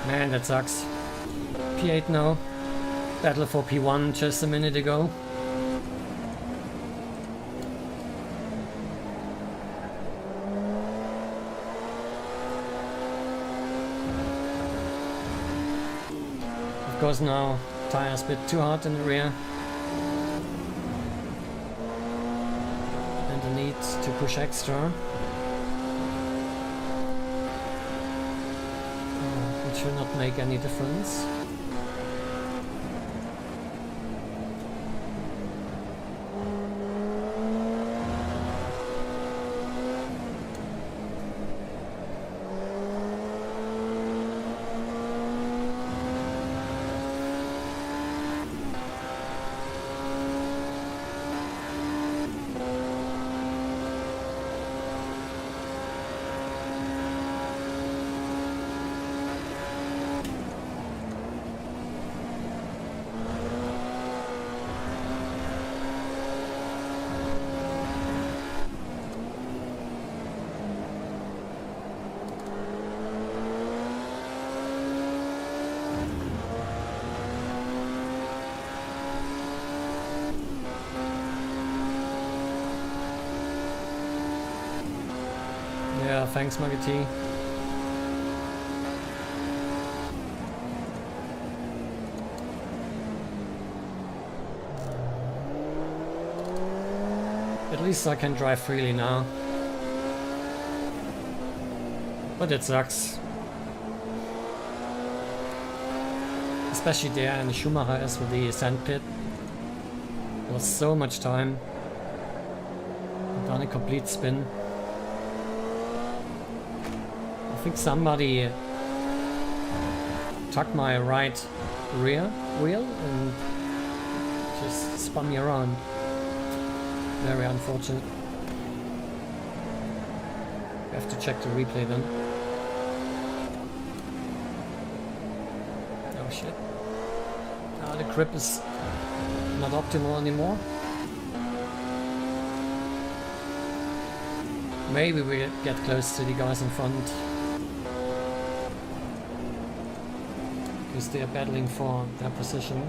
Man, that sucks. P8 now. Battle for P1 just a minute ago. Of course now tires a bit too hard in the rear. And the need to push extra. Should not make any difference. Yeah, thanks, Muggy T. At least I can drive freely now. But it sucks. Especially there in the Schumacher's with the sand pit. There was so much time. I've done a complete spin. I think somebody tucked my right rear wheel and just spun me around. Very unfortunate. We have to check the replay then. Oh shit. The grip is not optimal anymore. Maybe we get close to the guys in front. Because they are battling for their position.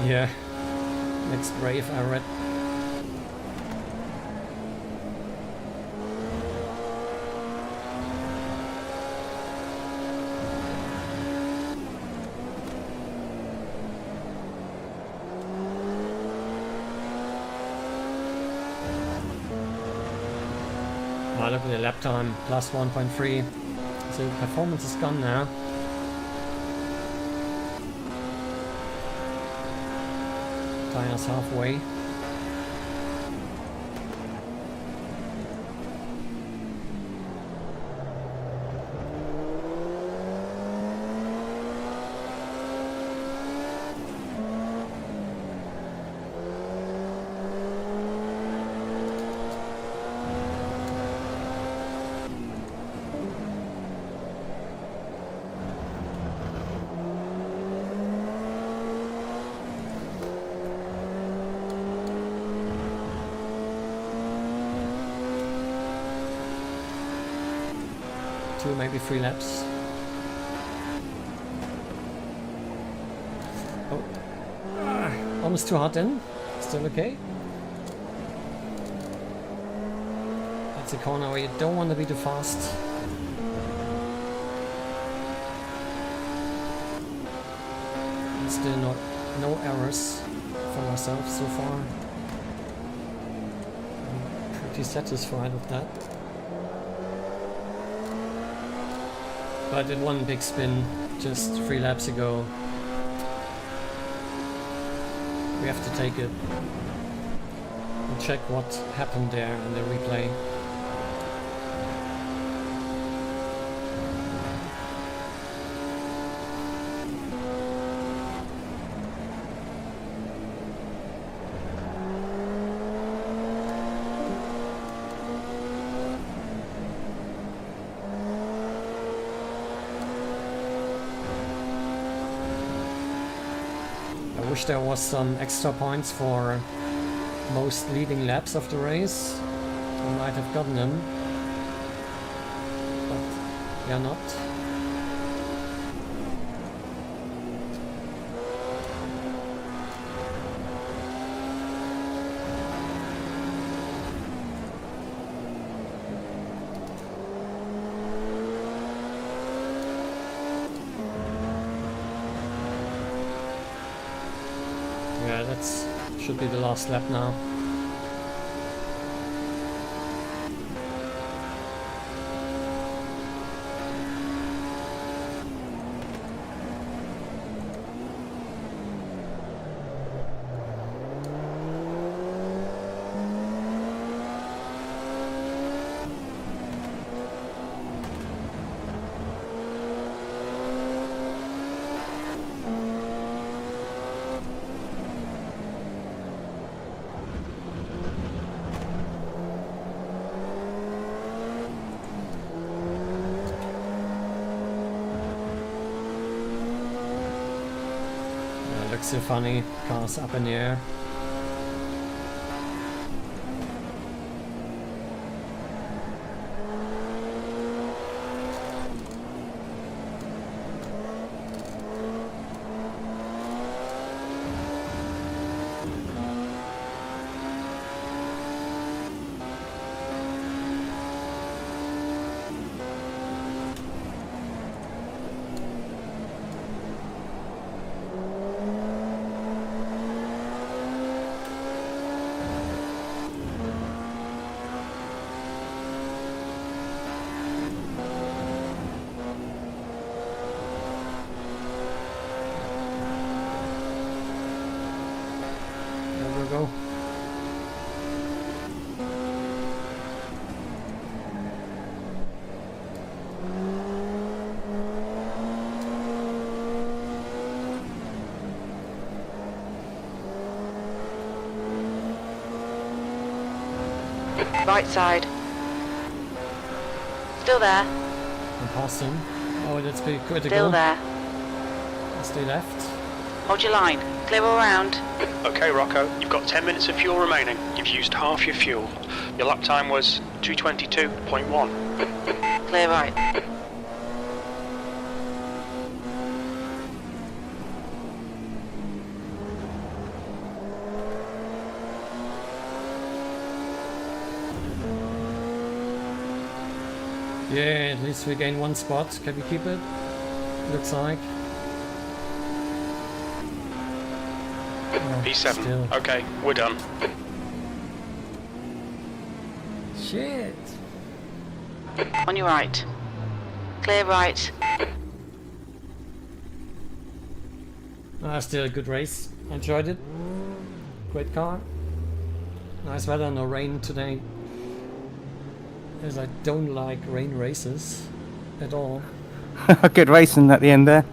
Yeah. Next rave I read. Now look at the lap time, plus 1.3. So performance is gone now. Tires halfway. Maybe 3 laps. Oh, almost too hot in. Still okay. That's a corner where you don't want to be too fast. And still no errors for myself so far. I'm pretty satisfied with that. I did one big spin just 3 laps ago. We have to take it and check what happened there in the replay. I wish there was some extra points for most leading laps of the race. I might have gotten them, but they are not. Yeah, that's should be the last lap now. Looks so funny, cars up in the air. Go. Right side. Still there. I'm passing. Oh, that's pretty critical. Still there. Stay left. Hold your line. Clear all round. Okay, Rocco, you've got 10 minutes of fuel remaining. You've used half your fuel. Your lap time was 2:22.1. Clear right. Yeah, at least we gain 1 spot. Can we keep it? Looks like. Oh, P7. still. Okay, we're done. Shit. On your right. Clear right. Still a good race. Enjoyed it. Great car. Nice weather, no rain today. As I don't like rain races at all. Good racing at the end there.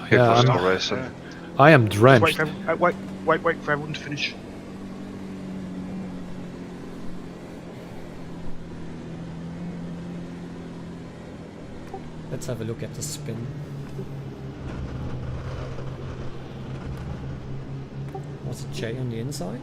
People I'm- still racing. I am Wait drenched. for, wait for everyone to finish. Let's have a look at the spin. Was it J on the inside?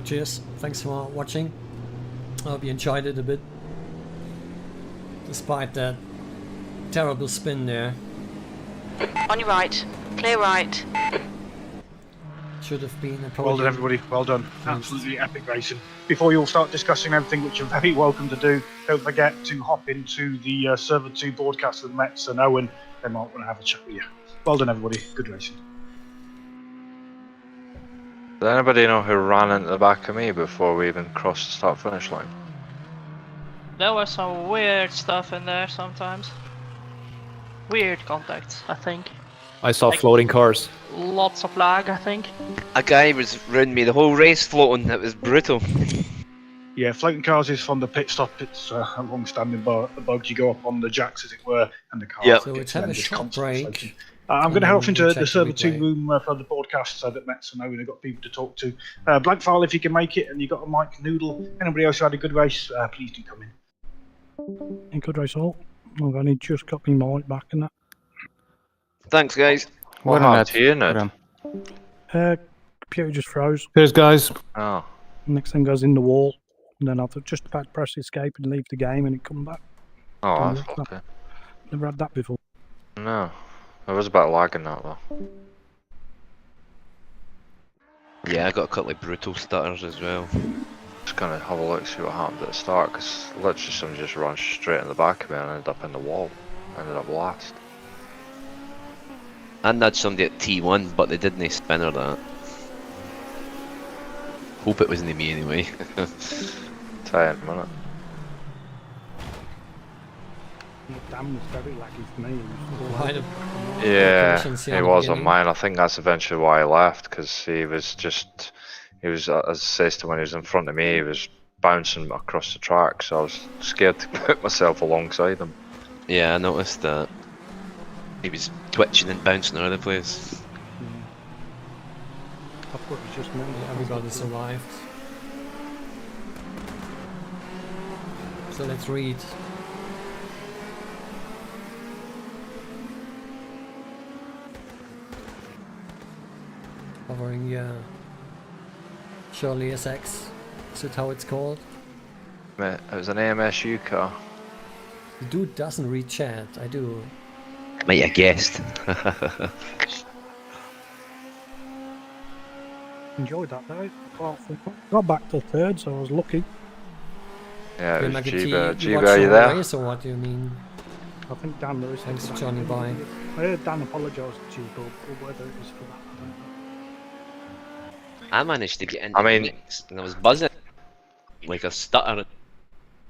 Cheers, thanks for watching. I hope you enjoyed it a bit. Despite that terrible spin there. On your right. Clear right. Should have been a podium. Well done, everybody. Well done. Absolutely epic racing. Before you all start discussing everything, which you're very welcome to do, don't forget to hop into the Server 2 broadcast with Metz and Owen. They might want to have a chat with you. Well done, everybody. Good racing. Does anybody know who ran into the back of me before we even crossed the start-finish line? There was some weird stuff in there sometimes. Weird contacts, I think. I saw Like- floating cars. Lots of lag, I think. A guy was round me the whole race floating. It was brutal. Yeah, floating cars is from the pit stop. It's a long-standing bug. You go up on the jacks, as it were, and the car. Yep. So let's have a short break. I'm going to head off into We'll the check Server the 2 replay. room for the broadcast so that Metz and Owen have got people to talk to. Blank file if you can make it, and you got a mic noodle. Anybody else who had a good race, please do come in. And good race all. I've only just got my mic back and that. Thanks, guys. What Well happened to you, Well Ned? done. Computer just froze. Cheers, guys. Oh, Next thing goes in the wall. And then I thought just about to press escape and leave the game and it come back. oh, that's okay. Never had that before. No, there was a bit of lag in that though. Yeah, I got a couple of brutal stutters as well. Just gonna have a look, see what happened at the start, because literally somebody just ran straight in the back of me and ended up in the wall. Ended up last. And had somebody at T1, but they didn't spinner that. Hope it wasn't me anyway. Tell you in a minute. Damn, was very laggy for me. Right, Yeah, conditions here he at the was on beginning. mine. I think that's eventually why I left, because he was, as I said to when he was in front of me, he was bouncing across the track, so I was scared to put myself alongside him. Yeah, I noticed that. He was twitching and bouncing around the place. I thought it was just me. Yeah, everybody survived. So let's read. Covering Shirley SX. Is that how it's called? It was an AMS2 car. The dude doesn't read chat. I do. Might have guessed. Enjoyed that though. Got back to third, so I was lucky. Yeah, it was McAtee, Jiba. you Jiba, watched are you the there? race, or what do you mean? I think Dan Lewis. Thanks, did that. Johnny Bye. I heard Dan apologised to Chico, or whether it was for that, I don't know. I managed to get into I mean- the mix and I was buzzing. Like a stutter.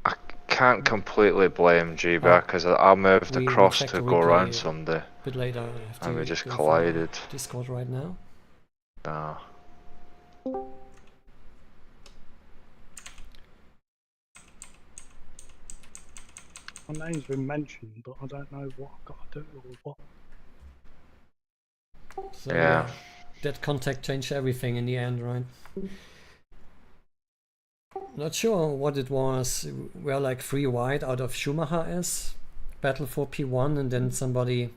I can't completely blame Jiba, because I moved We will across check to the go replay around somebody. A bit later. I have to And we just go for collided. Discord right now. Nah. My name's been mentioned, but I don't know what I've got to do or what. So Yeah. that contact changed everything in the end, right? Not sure what it was. We're like 3 wide out of Schumacher S. Battle for P1, and then somebody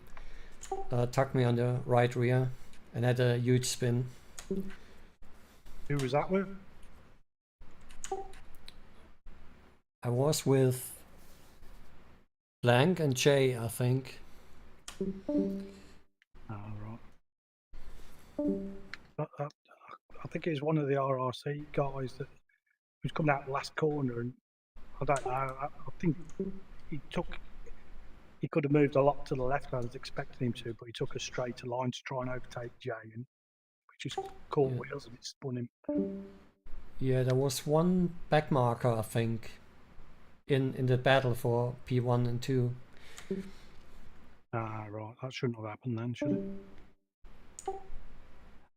tucked me on the right rear and had a huge spin. Who was that with? I was with Blank and Jay, I think. Oh, right. I think it was one of the RRC guys that was coming out the last corner, and I don't know. I think he could have moved a lot to the left. I was expecting him to, but he took a straighter line to try and overtake Jay, and just caught wheels and it spun him. Yeah, there was one back marker, I think, in the battle for P1 and 2. Ah, right. That shouldn't have happened then, should it?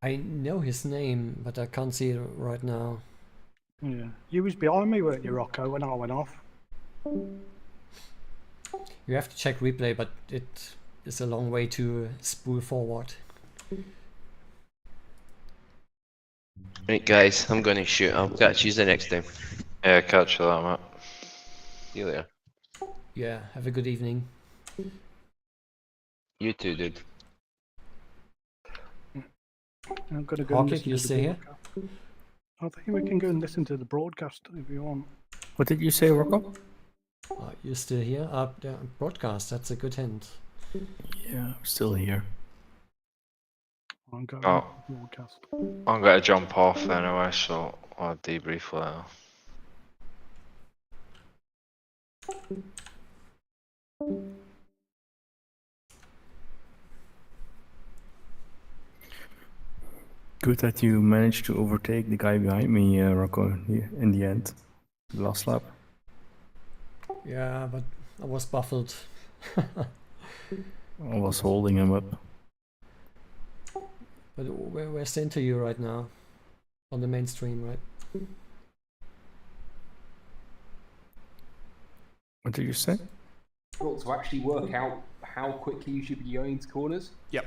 I know his name, but I can't see it right now. Yeah. You was behind me, weren't you, Rocco, when I went off? You have to check replay, but it is a long way to spool forward. Right, guys, I'm going to shoot. I'll catch you the next time. Yeah, catch you later, mate. See you later. Yeah, have a good evening. You too, dude. I'm going to go and Hawkeye, listen you to the stay here? broadcast. I think we can go and listen to the broadcast if you want. What did you say, Rocco? You still here? Yeah, broadcast, that's a good hint. Yeah, I'm still here. I'm going Oh, to the broadcast. I'm going to jump off anyway, so I'll debrief later. Good that you managed to overtake the guy behind me, Rocco, in the end. The last lap. Yeah, but I was baffled. I was holding him up. But where's the interview right now? On the main stream, right? What did you say? To actually work out how quickly you should be going into corners. Yep.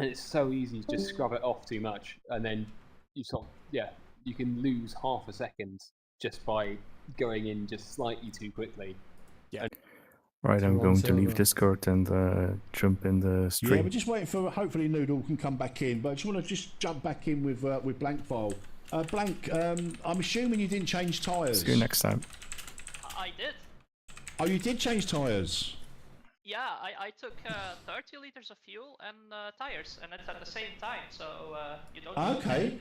And it's so easy to just scrub it off too much, and then you you can lose half a second just by going in just slightly too quickly. Yeah. Right, I'm going to leave Discord and jump in the stream. Yeah, we're just waiting for hopefully Noodle can come back in, but I just want to jump back in with Blank File. Blank, I'm assuming you didn't change tyres. See you next time. I did. Oh, you did change tyres? Yeah, I took 30 liters of fuel and tires, and it's at the same time, so you don't. Okay.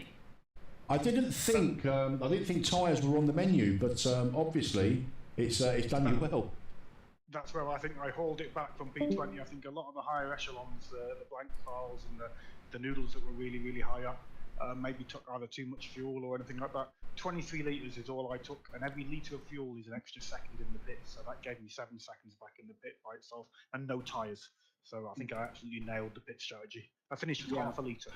I didn't think tyres were on the menu, but obviously it's done you well. That's where I think I hauled it back from B20. I think a lot of the higher echelons, the Blank Files and the Noodles that were really, really high up, maybe took either too much fuel or anything like that. 23 litres is all I took, and every litre of fuel is an extra second in the pit, so that gave me 7 seconds back in the pit by itself, and no tyres. So I think I absolutely nailed the pit strategy. I finished with half a litre.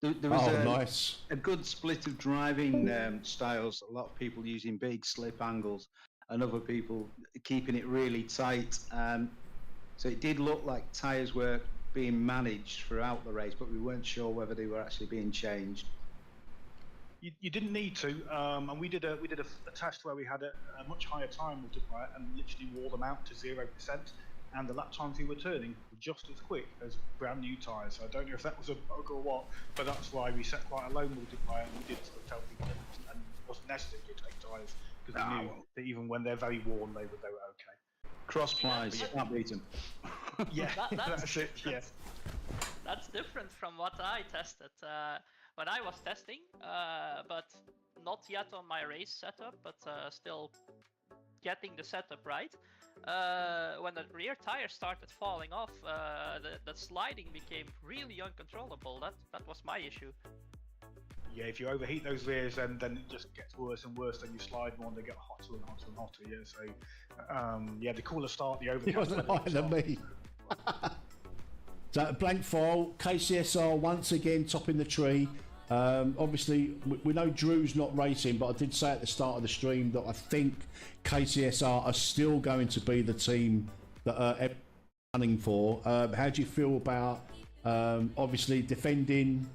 There was a good split of driving styles. A lot of people using big slip angles, and other people keeping it really tight. So it did look like tyres were being managed throughout the race, but we weren't sure whether they were actually being changed. You didn't need to, and we did a test where we had a much higher time multiplier and literally wore them out to 0%, and the lap times we were turning were just as quick as brand new tyres. So I don't know if that was a bug or what, but that's why we set quite a low multiplier, and we did sort of tell people that it wasn't necessary to take tyres, because we knew that even when they're very worn, they were okay. Cross plies, you can't beat them. Yeah, that's it. Yeah. That's different from what I tested when I was testing, but not yet on my race setup, but still getting the setup right. When the rear tire started falling off, the sliding became really uncontrollable. That was my issue. Yeah, if you overheat those rears, then it just gets worse and worse. Then you slide more, and they get hotter and hotter and hotter. Yeah, so yeah, the cooler start, the overcast. He wasn't higher than me. So Blank File, KCSR once again topping the tree. Obviously, we know Drew's not racing, but I did say at the start of the stream that I think KCSR are still going to be the team that are running for. How do you feel about obviously defending?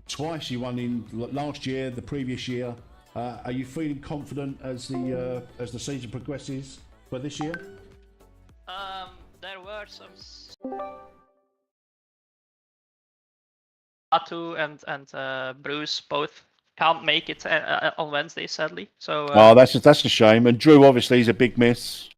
Twice you won in last year, the previous year. Are you feeling confident as the season progresses for this year? There were some Atu and Bruce both can't make it on Wednesday, sadly. So that's a shame. And Drew obviously is a big miss.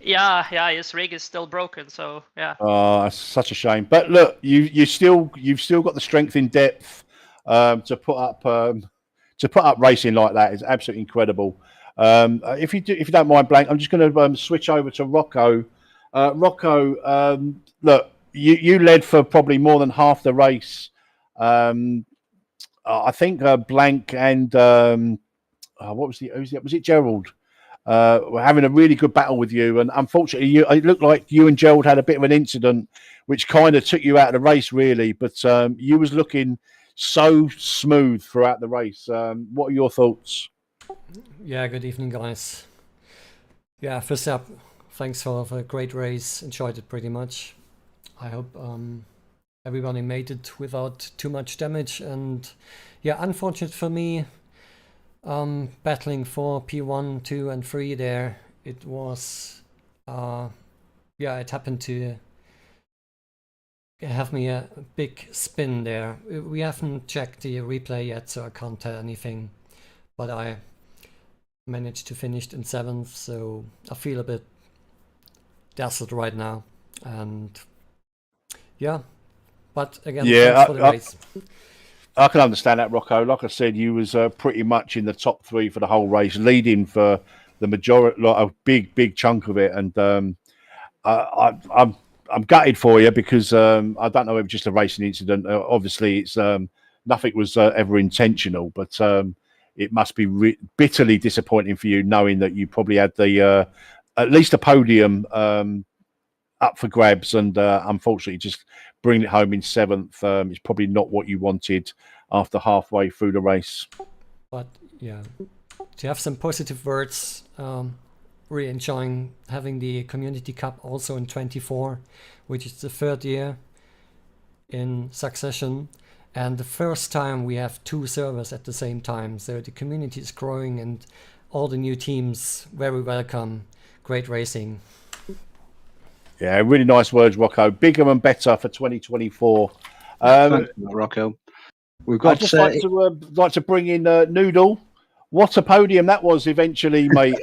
yeah, his rig is still broken. So yeah. That's such a shame. But look, you've still got the strength in depth to put up racing like that is absolutely incredible. If you don't mind, Blank, I'm just going to switch over to Rocco. Rocco, look, you led for probably more than half the race. I think Blank and was it Gerald? Were having a really good battle with you, and unfortunately, it looked like you and Gerald had a bit of an incident, which kind of took you out of the race, really. But you was looking so smooth throughout the race. What are your thoughts? Yeah, good evening, guys. Yeah, first up, thanks for a great race. Enjoyed it pretty much. I hope everybody made it without too much damage. And yeah, unfortunate for me, battling for P1, 2 and 3 there, it was it happened to have me a big spin there. We haven't checked the replay yet, so I can't tell anything, but I managed to finish in 7th, so I feel a bit dazzled right now. And yeah, but again, thanks for the race. I can understand that, Rocco. Like I said, you was pretty much in the top 3 for the whole race, leading for the majority, like a big chunk of it. And I'm gutted for you because I don't know if it's just a racing incident. Obviously, it's nothing was ever intentional, but it must be bitterly disappointing for you knowing that you probably had the at least a podium up for grabs, and unfortunately just bringing it home in 7th is probably not what you wanted after halfway through the race. But yeah, to have some positive words, really enjoying having the Community Cup also in 24, which is the 3rd year in succession, and the first time we have 2 servers at the same time. So the community is growing and all the new teams very welcome. Great racing. Yeah, really nice words, Rocco. Bigger and better for 2024. Thanks, Rocco. We've got. I'd just like to bring in Noodle. What a podium that was eventually, mate.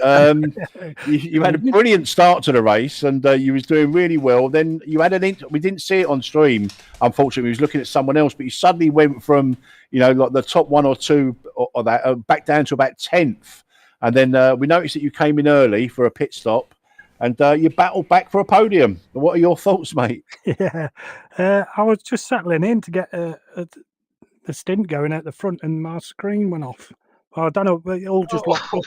You had a brilliant start to the race, and you was doing really well. Then you had we didn't see it on stream, unfortunately. We was looking at someone else, but you suddenly went from like the top 1 or 2 or that back down to about 10th, and then we noticed that you came in early for a pit stop. And you battled back for a podium. What are your thoughts, mate? Yeah, I was just settling in to get the stint going at the front, and my screen went off. I don't know, it all just locked up.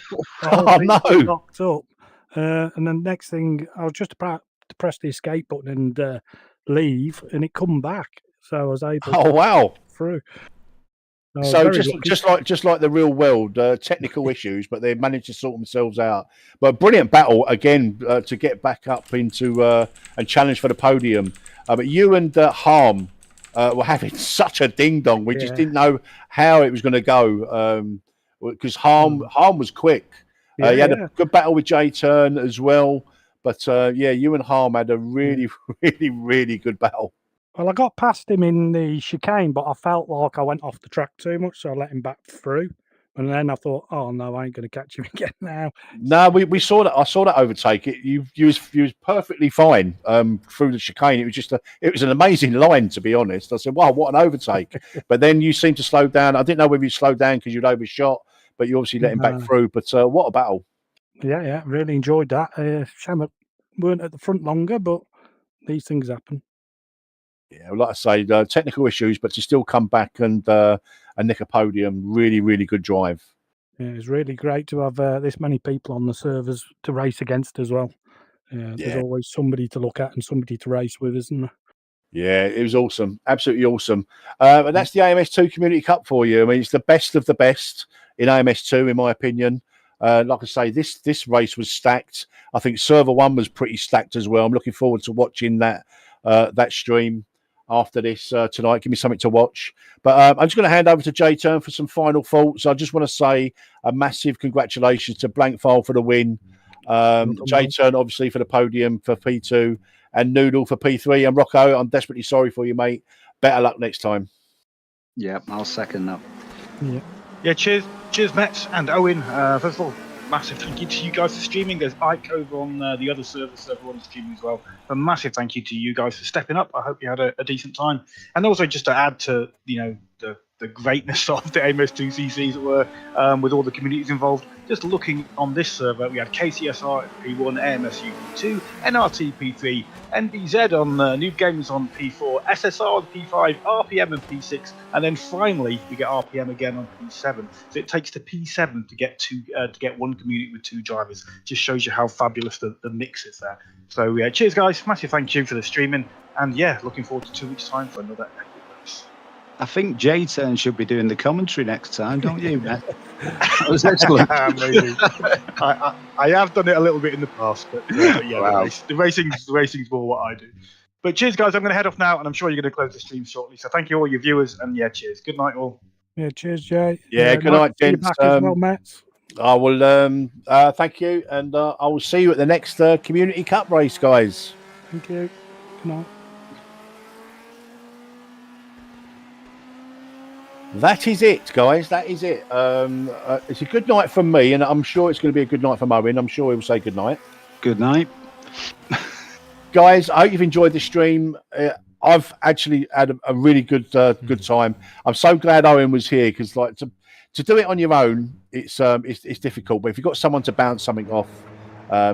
Oh no! Locked up. And then next thing, I was just about to press the escape button and leave, and it come back. So I was able. Oh wow! Through. So just like the real world, technical issues, but they managed to sort themselves out. But brilliant battle again to get back up into and challenge for the podium. But you and Harm were having such a ding dong. We just didn't know how it was going to go because Harm was quick. He had a good battle with J Turn as well. But you and Harm had a really good battle. Well, I got past him in the chicane, but I felt like I went off the track too much, so I let him back through. And then I thought, oh no, I ain't going to catch him again now. No, we saw that. I saw that overtake. You was perfectly fine through the chicane. It was just it was an amazing line, to be honest. I said, wow, what an overtake! But then you seemed to slow down. I didn't know whether you slowed down because you'd overshot, but you obviously let him back through. But what a battle! Yeah, really enjoyed that. Shame I weren't at the front longer, but these things happen. Yeah, like I say, technical issues, but to still come back and nick a podium, really good drive. Yeah, it's really great to have this many people on the servers to race against as well. There's always somebody to look at and somebody to race with, isn't there? Yeah, it was awesome, absolutely awesome. And that's the AMS2 Community Cup for you. I mean, it's the best of the best in AMS2, in my opinion. Like I say, this race was stacked. I think Server 1 was pretty stacked as well. I'm looking forward to watching that stream after this tonight. Give me something to watch. But I'm just going to hand over to J Turn for some final thoughts. I just want to say a massive congratulations to Blankfile for the win. J Turn obviously for the podium for P2, and Noodle for P3. And Rocco, I'm desperately sorry for you, mate. Better luck next time. Yeah, I'll second that. Yeah. Yeah, cheers, Mets and Owen. First of all, massive thank you to you guys for streaming. There's Ike over on the other server everyone is streaming as well. A massive thank you to you guys for stepping up. I hope you had a decent time. And also just to add to the greatness of the AMS2 CCs that were with all the communities involved. Just looking on this server, we had KCSR P1, AMSU P2, NRT P3, NBZ on Noob Gamers on P4, SSR on P5, RPM on P6, and then finally we get RPM again on P7. So it takes to P7 to get one community with 2 drivers. Just shows you how fabulous the mix is there. So yeah, cheers guys, massive thank you for the streaming, and yeah, looking forward to 2 weeks time for another epic race. I think J-Turn should be doing the commentary next time, don't you, Matt? That was excellent. Maybe. I have done it a little bit in the past, but yeah, Wow. the racing's more what I do. But cheers, guys. I'm going to head off now, and I'm sure you're going to close the stream shortly. So thank you all your viewers, and yeah, cheers. Good night, all. Yeah, cheers, Jay. Yeah, good night, See you gents. back as well, Matt. I will. Thank you, and I will see you at the next Community Cup race, guys. Thank you. Good night. That is it, guys. That is it. It's a good night from me, and I'm sure it's going to be a good night from Owen. I'm sure he'll say good night. Good night. Guys, I hope you've enjoyed the stream. I've actually had a really good time. I'm so glad Owen was here, because like to do it on your own, it's difficult. But if you've got someone to bounce something off,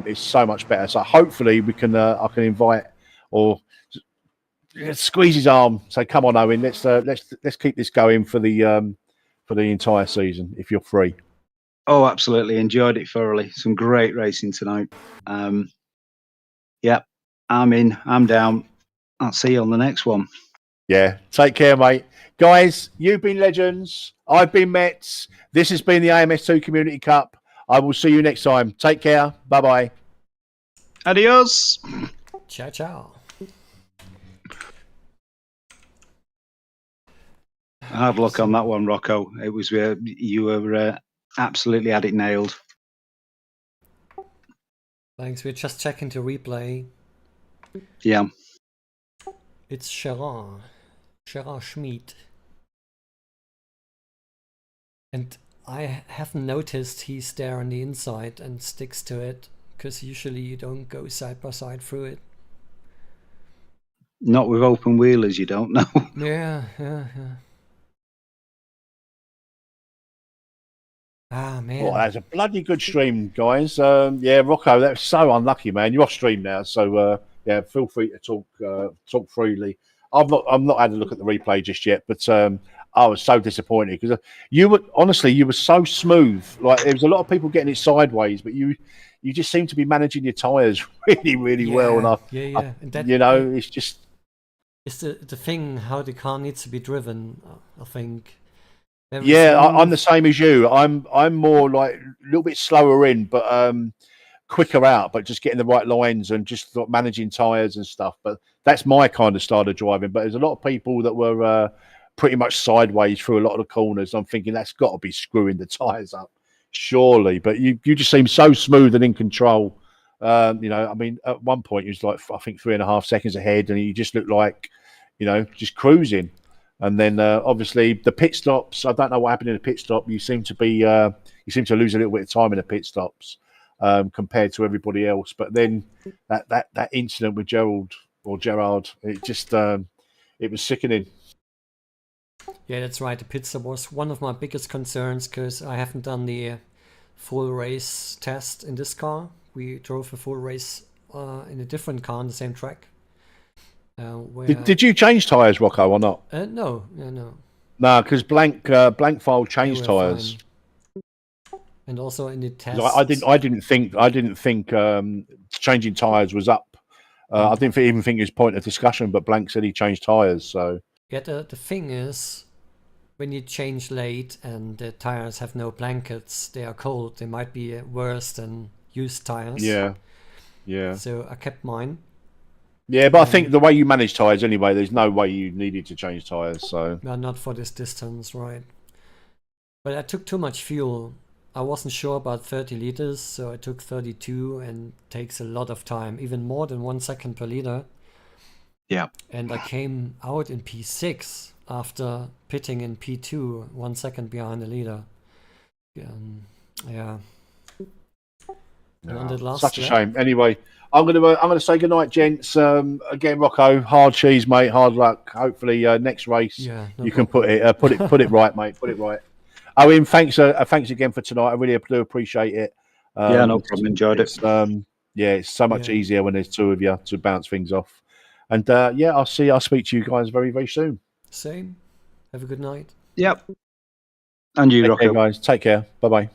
it's so much better. So hopefully we can I can invite or squeeze his arm. Say, come on, Owen. Let's keep this going for the entire season if you're free. Oh, absolutely. Enjoyed it thoroughly. Some great racing tonight. Yeah, I'm in. I'm down. I'll see you on the next one. Yeah, take care, mate. Guys, you've been legends. I've been Mets. This has been the AMS2 Community Cup. I will see you next time. Take care. Bye-bye. Adios. Ciao, ciao. Hard luck on that one, Rocco. It was you were absolutely had it nailed. Thanks. We're just checking the replay. Yeah. It's Gerard Schmid. And I haven't noticed he's there on the inside and sticks to it, because usually you don't go side by side through it. Not with open wheelers, you don't know. Yeah. Ah, man. Well, that's a bloody good stream, guys. Yeah, Rocco, that's so unlucky, man. You're off stream now, so yeah, feel free to talk freely. I've not had a look at the replay just yet, but I was so disappointed because you were so smooth. Like there was a lot of people getting it sideways, but you just seem to be managing your tyres really well. And and that, it's just it's the thing how the car needs to be driven. I think. I'm the same as you. I'm more like a little bit slower in, but quicker out, but just getting the right lines and just managing tyres and stuff. But that's my kind of style of driving. But there's a lot of people that were pretty much sideways through a lot of the corners. I'm thinking that's got to be screwing the tyres up, surely. But you just seem so smooth and in control. I mean, at one point it was like I think 3.5 seconds ahead, and you just looked like, just cruising. And then obviously the pit stops. I don't know what happened in the pit stop. You seem to lose a little bit of time in the pit stops compared to everybody else. But then that incident with Gerard, it just it was sickening. Yeah, that's right. The pit stop was one of my biggest concerns because I haven't done the full race test in this car. We drove a full race in a different car on the same track. Did you change tyres, Rocco, or not? No. No, because blank file changed tyres. And also in the test, I didn't think changing tyres was up. I didn't even think it was point of discussion. But Blank said he changed tyres. So yeah, the thing is, when you change late and the tyres have no blankets, they are cold. They might be worse than used tyres. Yeah. So I kept mine. Yeah, but I think the way you manage tyres anyway, there's no way you needed to change tyres. So no, not for this distance, right? But I took too much fuel. I wasn't sure about 30 liters, so I took 32, and takes a lot of time, even more than 1 second per liter. Yeah. And I came out in P6 after pitting in P2, 1 second behind the leader. Yeah. And on the last Such a lap- shame. Anyway, I'm gonna say goodnight, gents. Again, Rocco, hard cheese, mate. Hard luck. Hopefully, next race you can put it right, mate. Put it right. Owen, thanks again for tonight. I really do appreciate it. Yeah, no problem. Enjoyed it. It's so much easier when there's two of you to bounce things off. And I'll speak to you guys very, very soon. Same. Have a good night. Yep. And you, Rocco. Okay, guys. Take care. Bye-bye.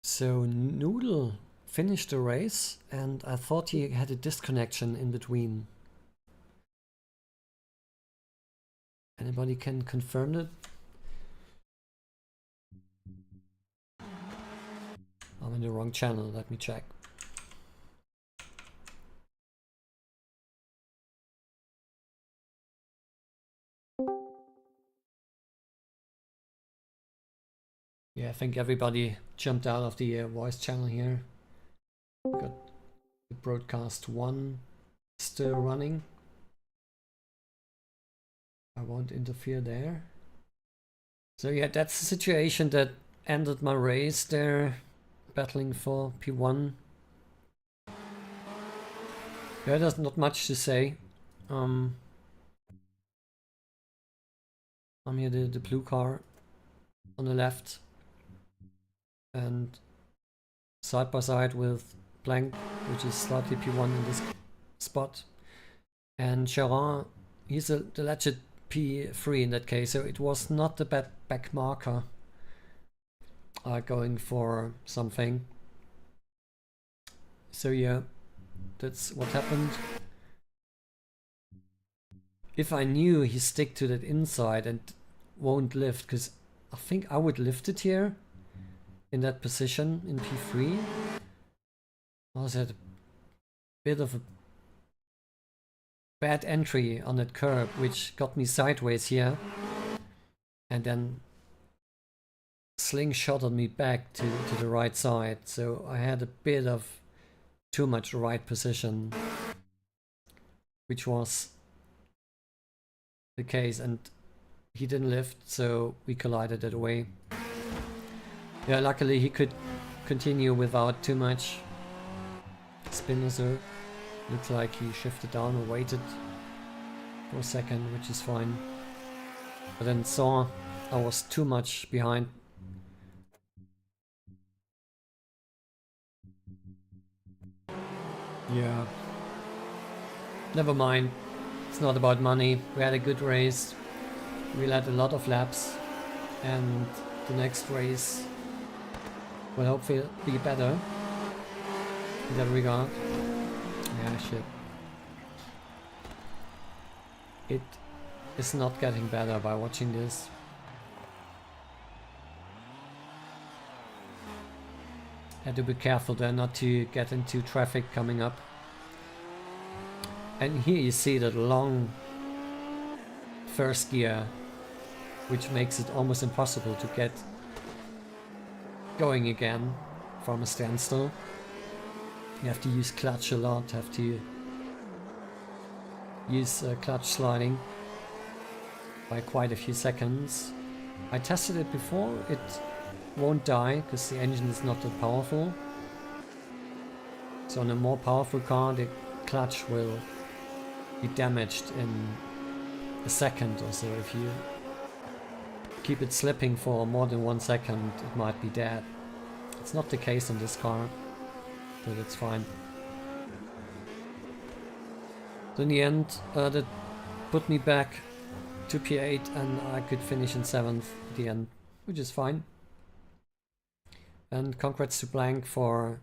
So Noodle finished the race, and I thought he had a disconnection in between. Anybody can confirm it? I'm in the wrong channel, let me check. Yeah, I think everybody jumped out of the voice channel here. Got the broadcast 1 still running. I won't interfere there. So yeah, that's the situation that ended my race there, battling for P1. Yeah, there's not much to say. I'm here the blue car on the left, and side by side with Blank, which is slightly P1 in this spot. And Charon, he's the legit P3 in that case, so it was not the bad back marker going for something. So yeah, that's what happened. If I knew he stick to that inside and won't lift, because I think I would lift it here in that position in P3. I was at a bit of a bad entry on that curb, which got me sideways here, and then slingshotted me back to the right side. So I had a bit of too much right position, which was the case, and he didn't lift, so we collided that way. Yeah, luckily he could continue without too much spin reserve. Looks like he shifted down or waited for a second, which is fine. But then saw I was too much behind. Yeah. Never mind. It's not about money. We had a good race. We led a lot of laps. And the next race will hopefully be better in that regard. Yeah, shit. It is not getting better by watching this. Had to be careful there not to get into traffic coming up. And here you see that long first gear, which makes it almost impossible to get going again from a standstill. You have to use clutch a lot, have to use clutch sliding by quite a few seconds. I tested it before, it won't die because the engine is not that powerful. So on a more powerful car the clutch will be damaged in a second or so. If you keep it slipping for more than 1 second it might be dead. It's not the case on this car, but it's fine. So in the end that put me back to P8 and I could finish in 7th at the end, which is fine. And congrats to Blank for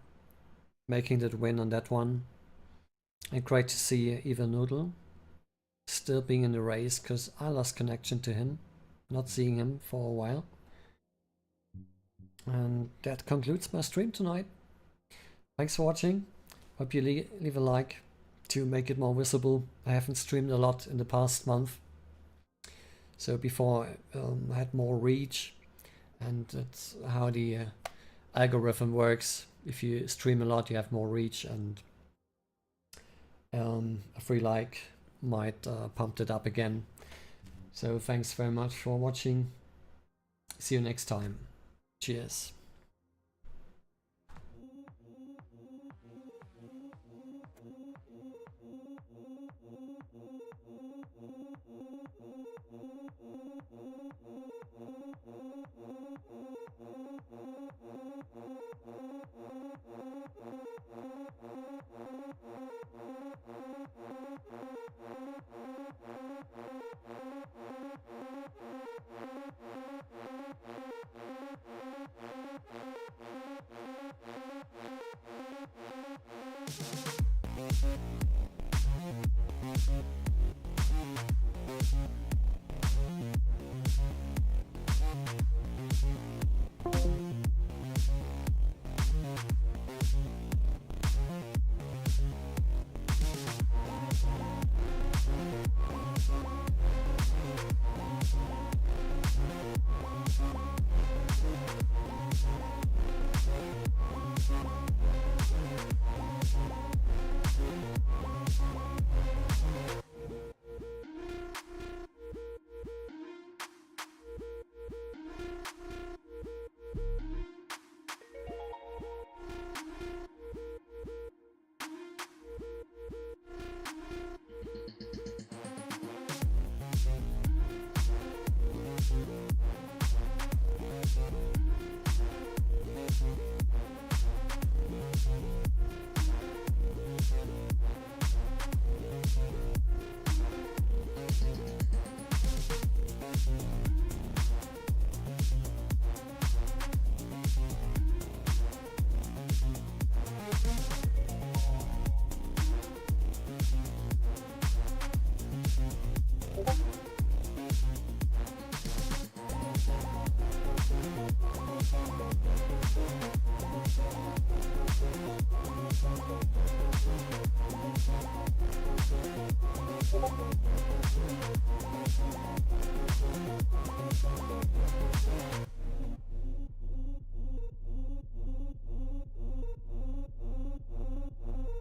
making that win on that one. And great to see Even Noodle still being in the race, because I lost connection to him, not seeing him for a while. And that concludes my stream tonight. Thanks for watching. Hope you leave a like to make it more visible. I haven't streamed a lot in the past month. So before I had more reach, and that's how the algorithm works. If you stream a lot you have more reach, and a free like might pump it up again. So thanks very much for watching. See you next time. Cheers.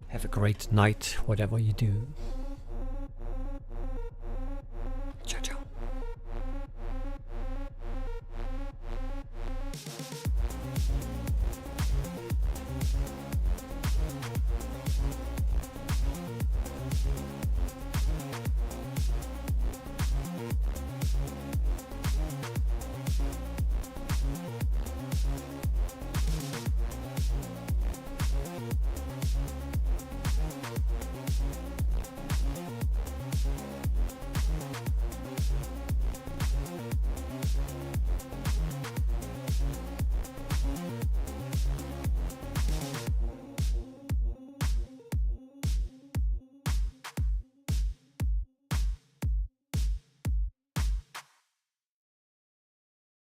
Have a great night, whatever you do.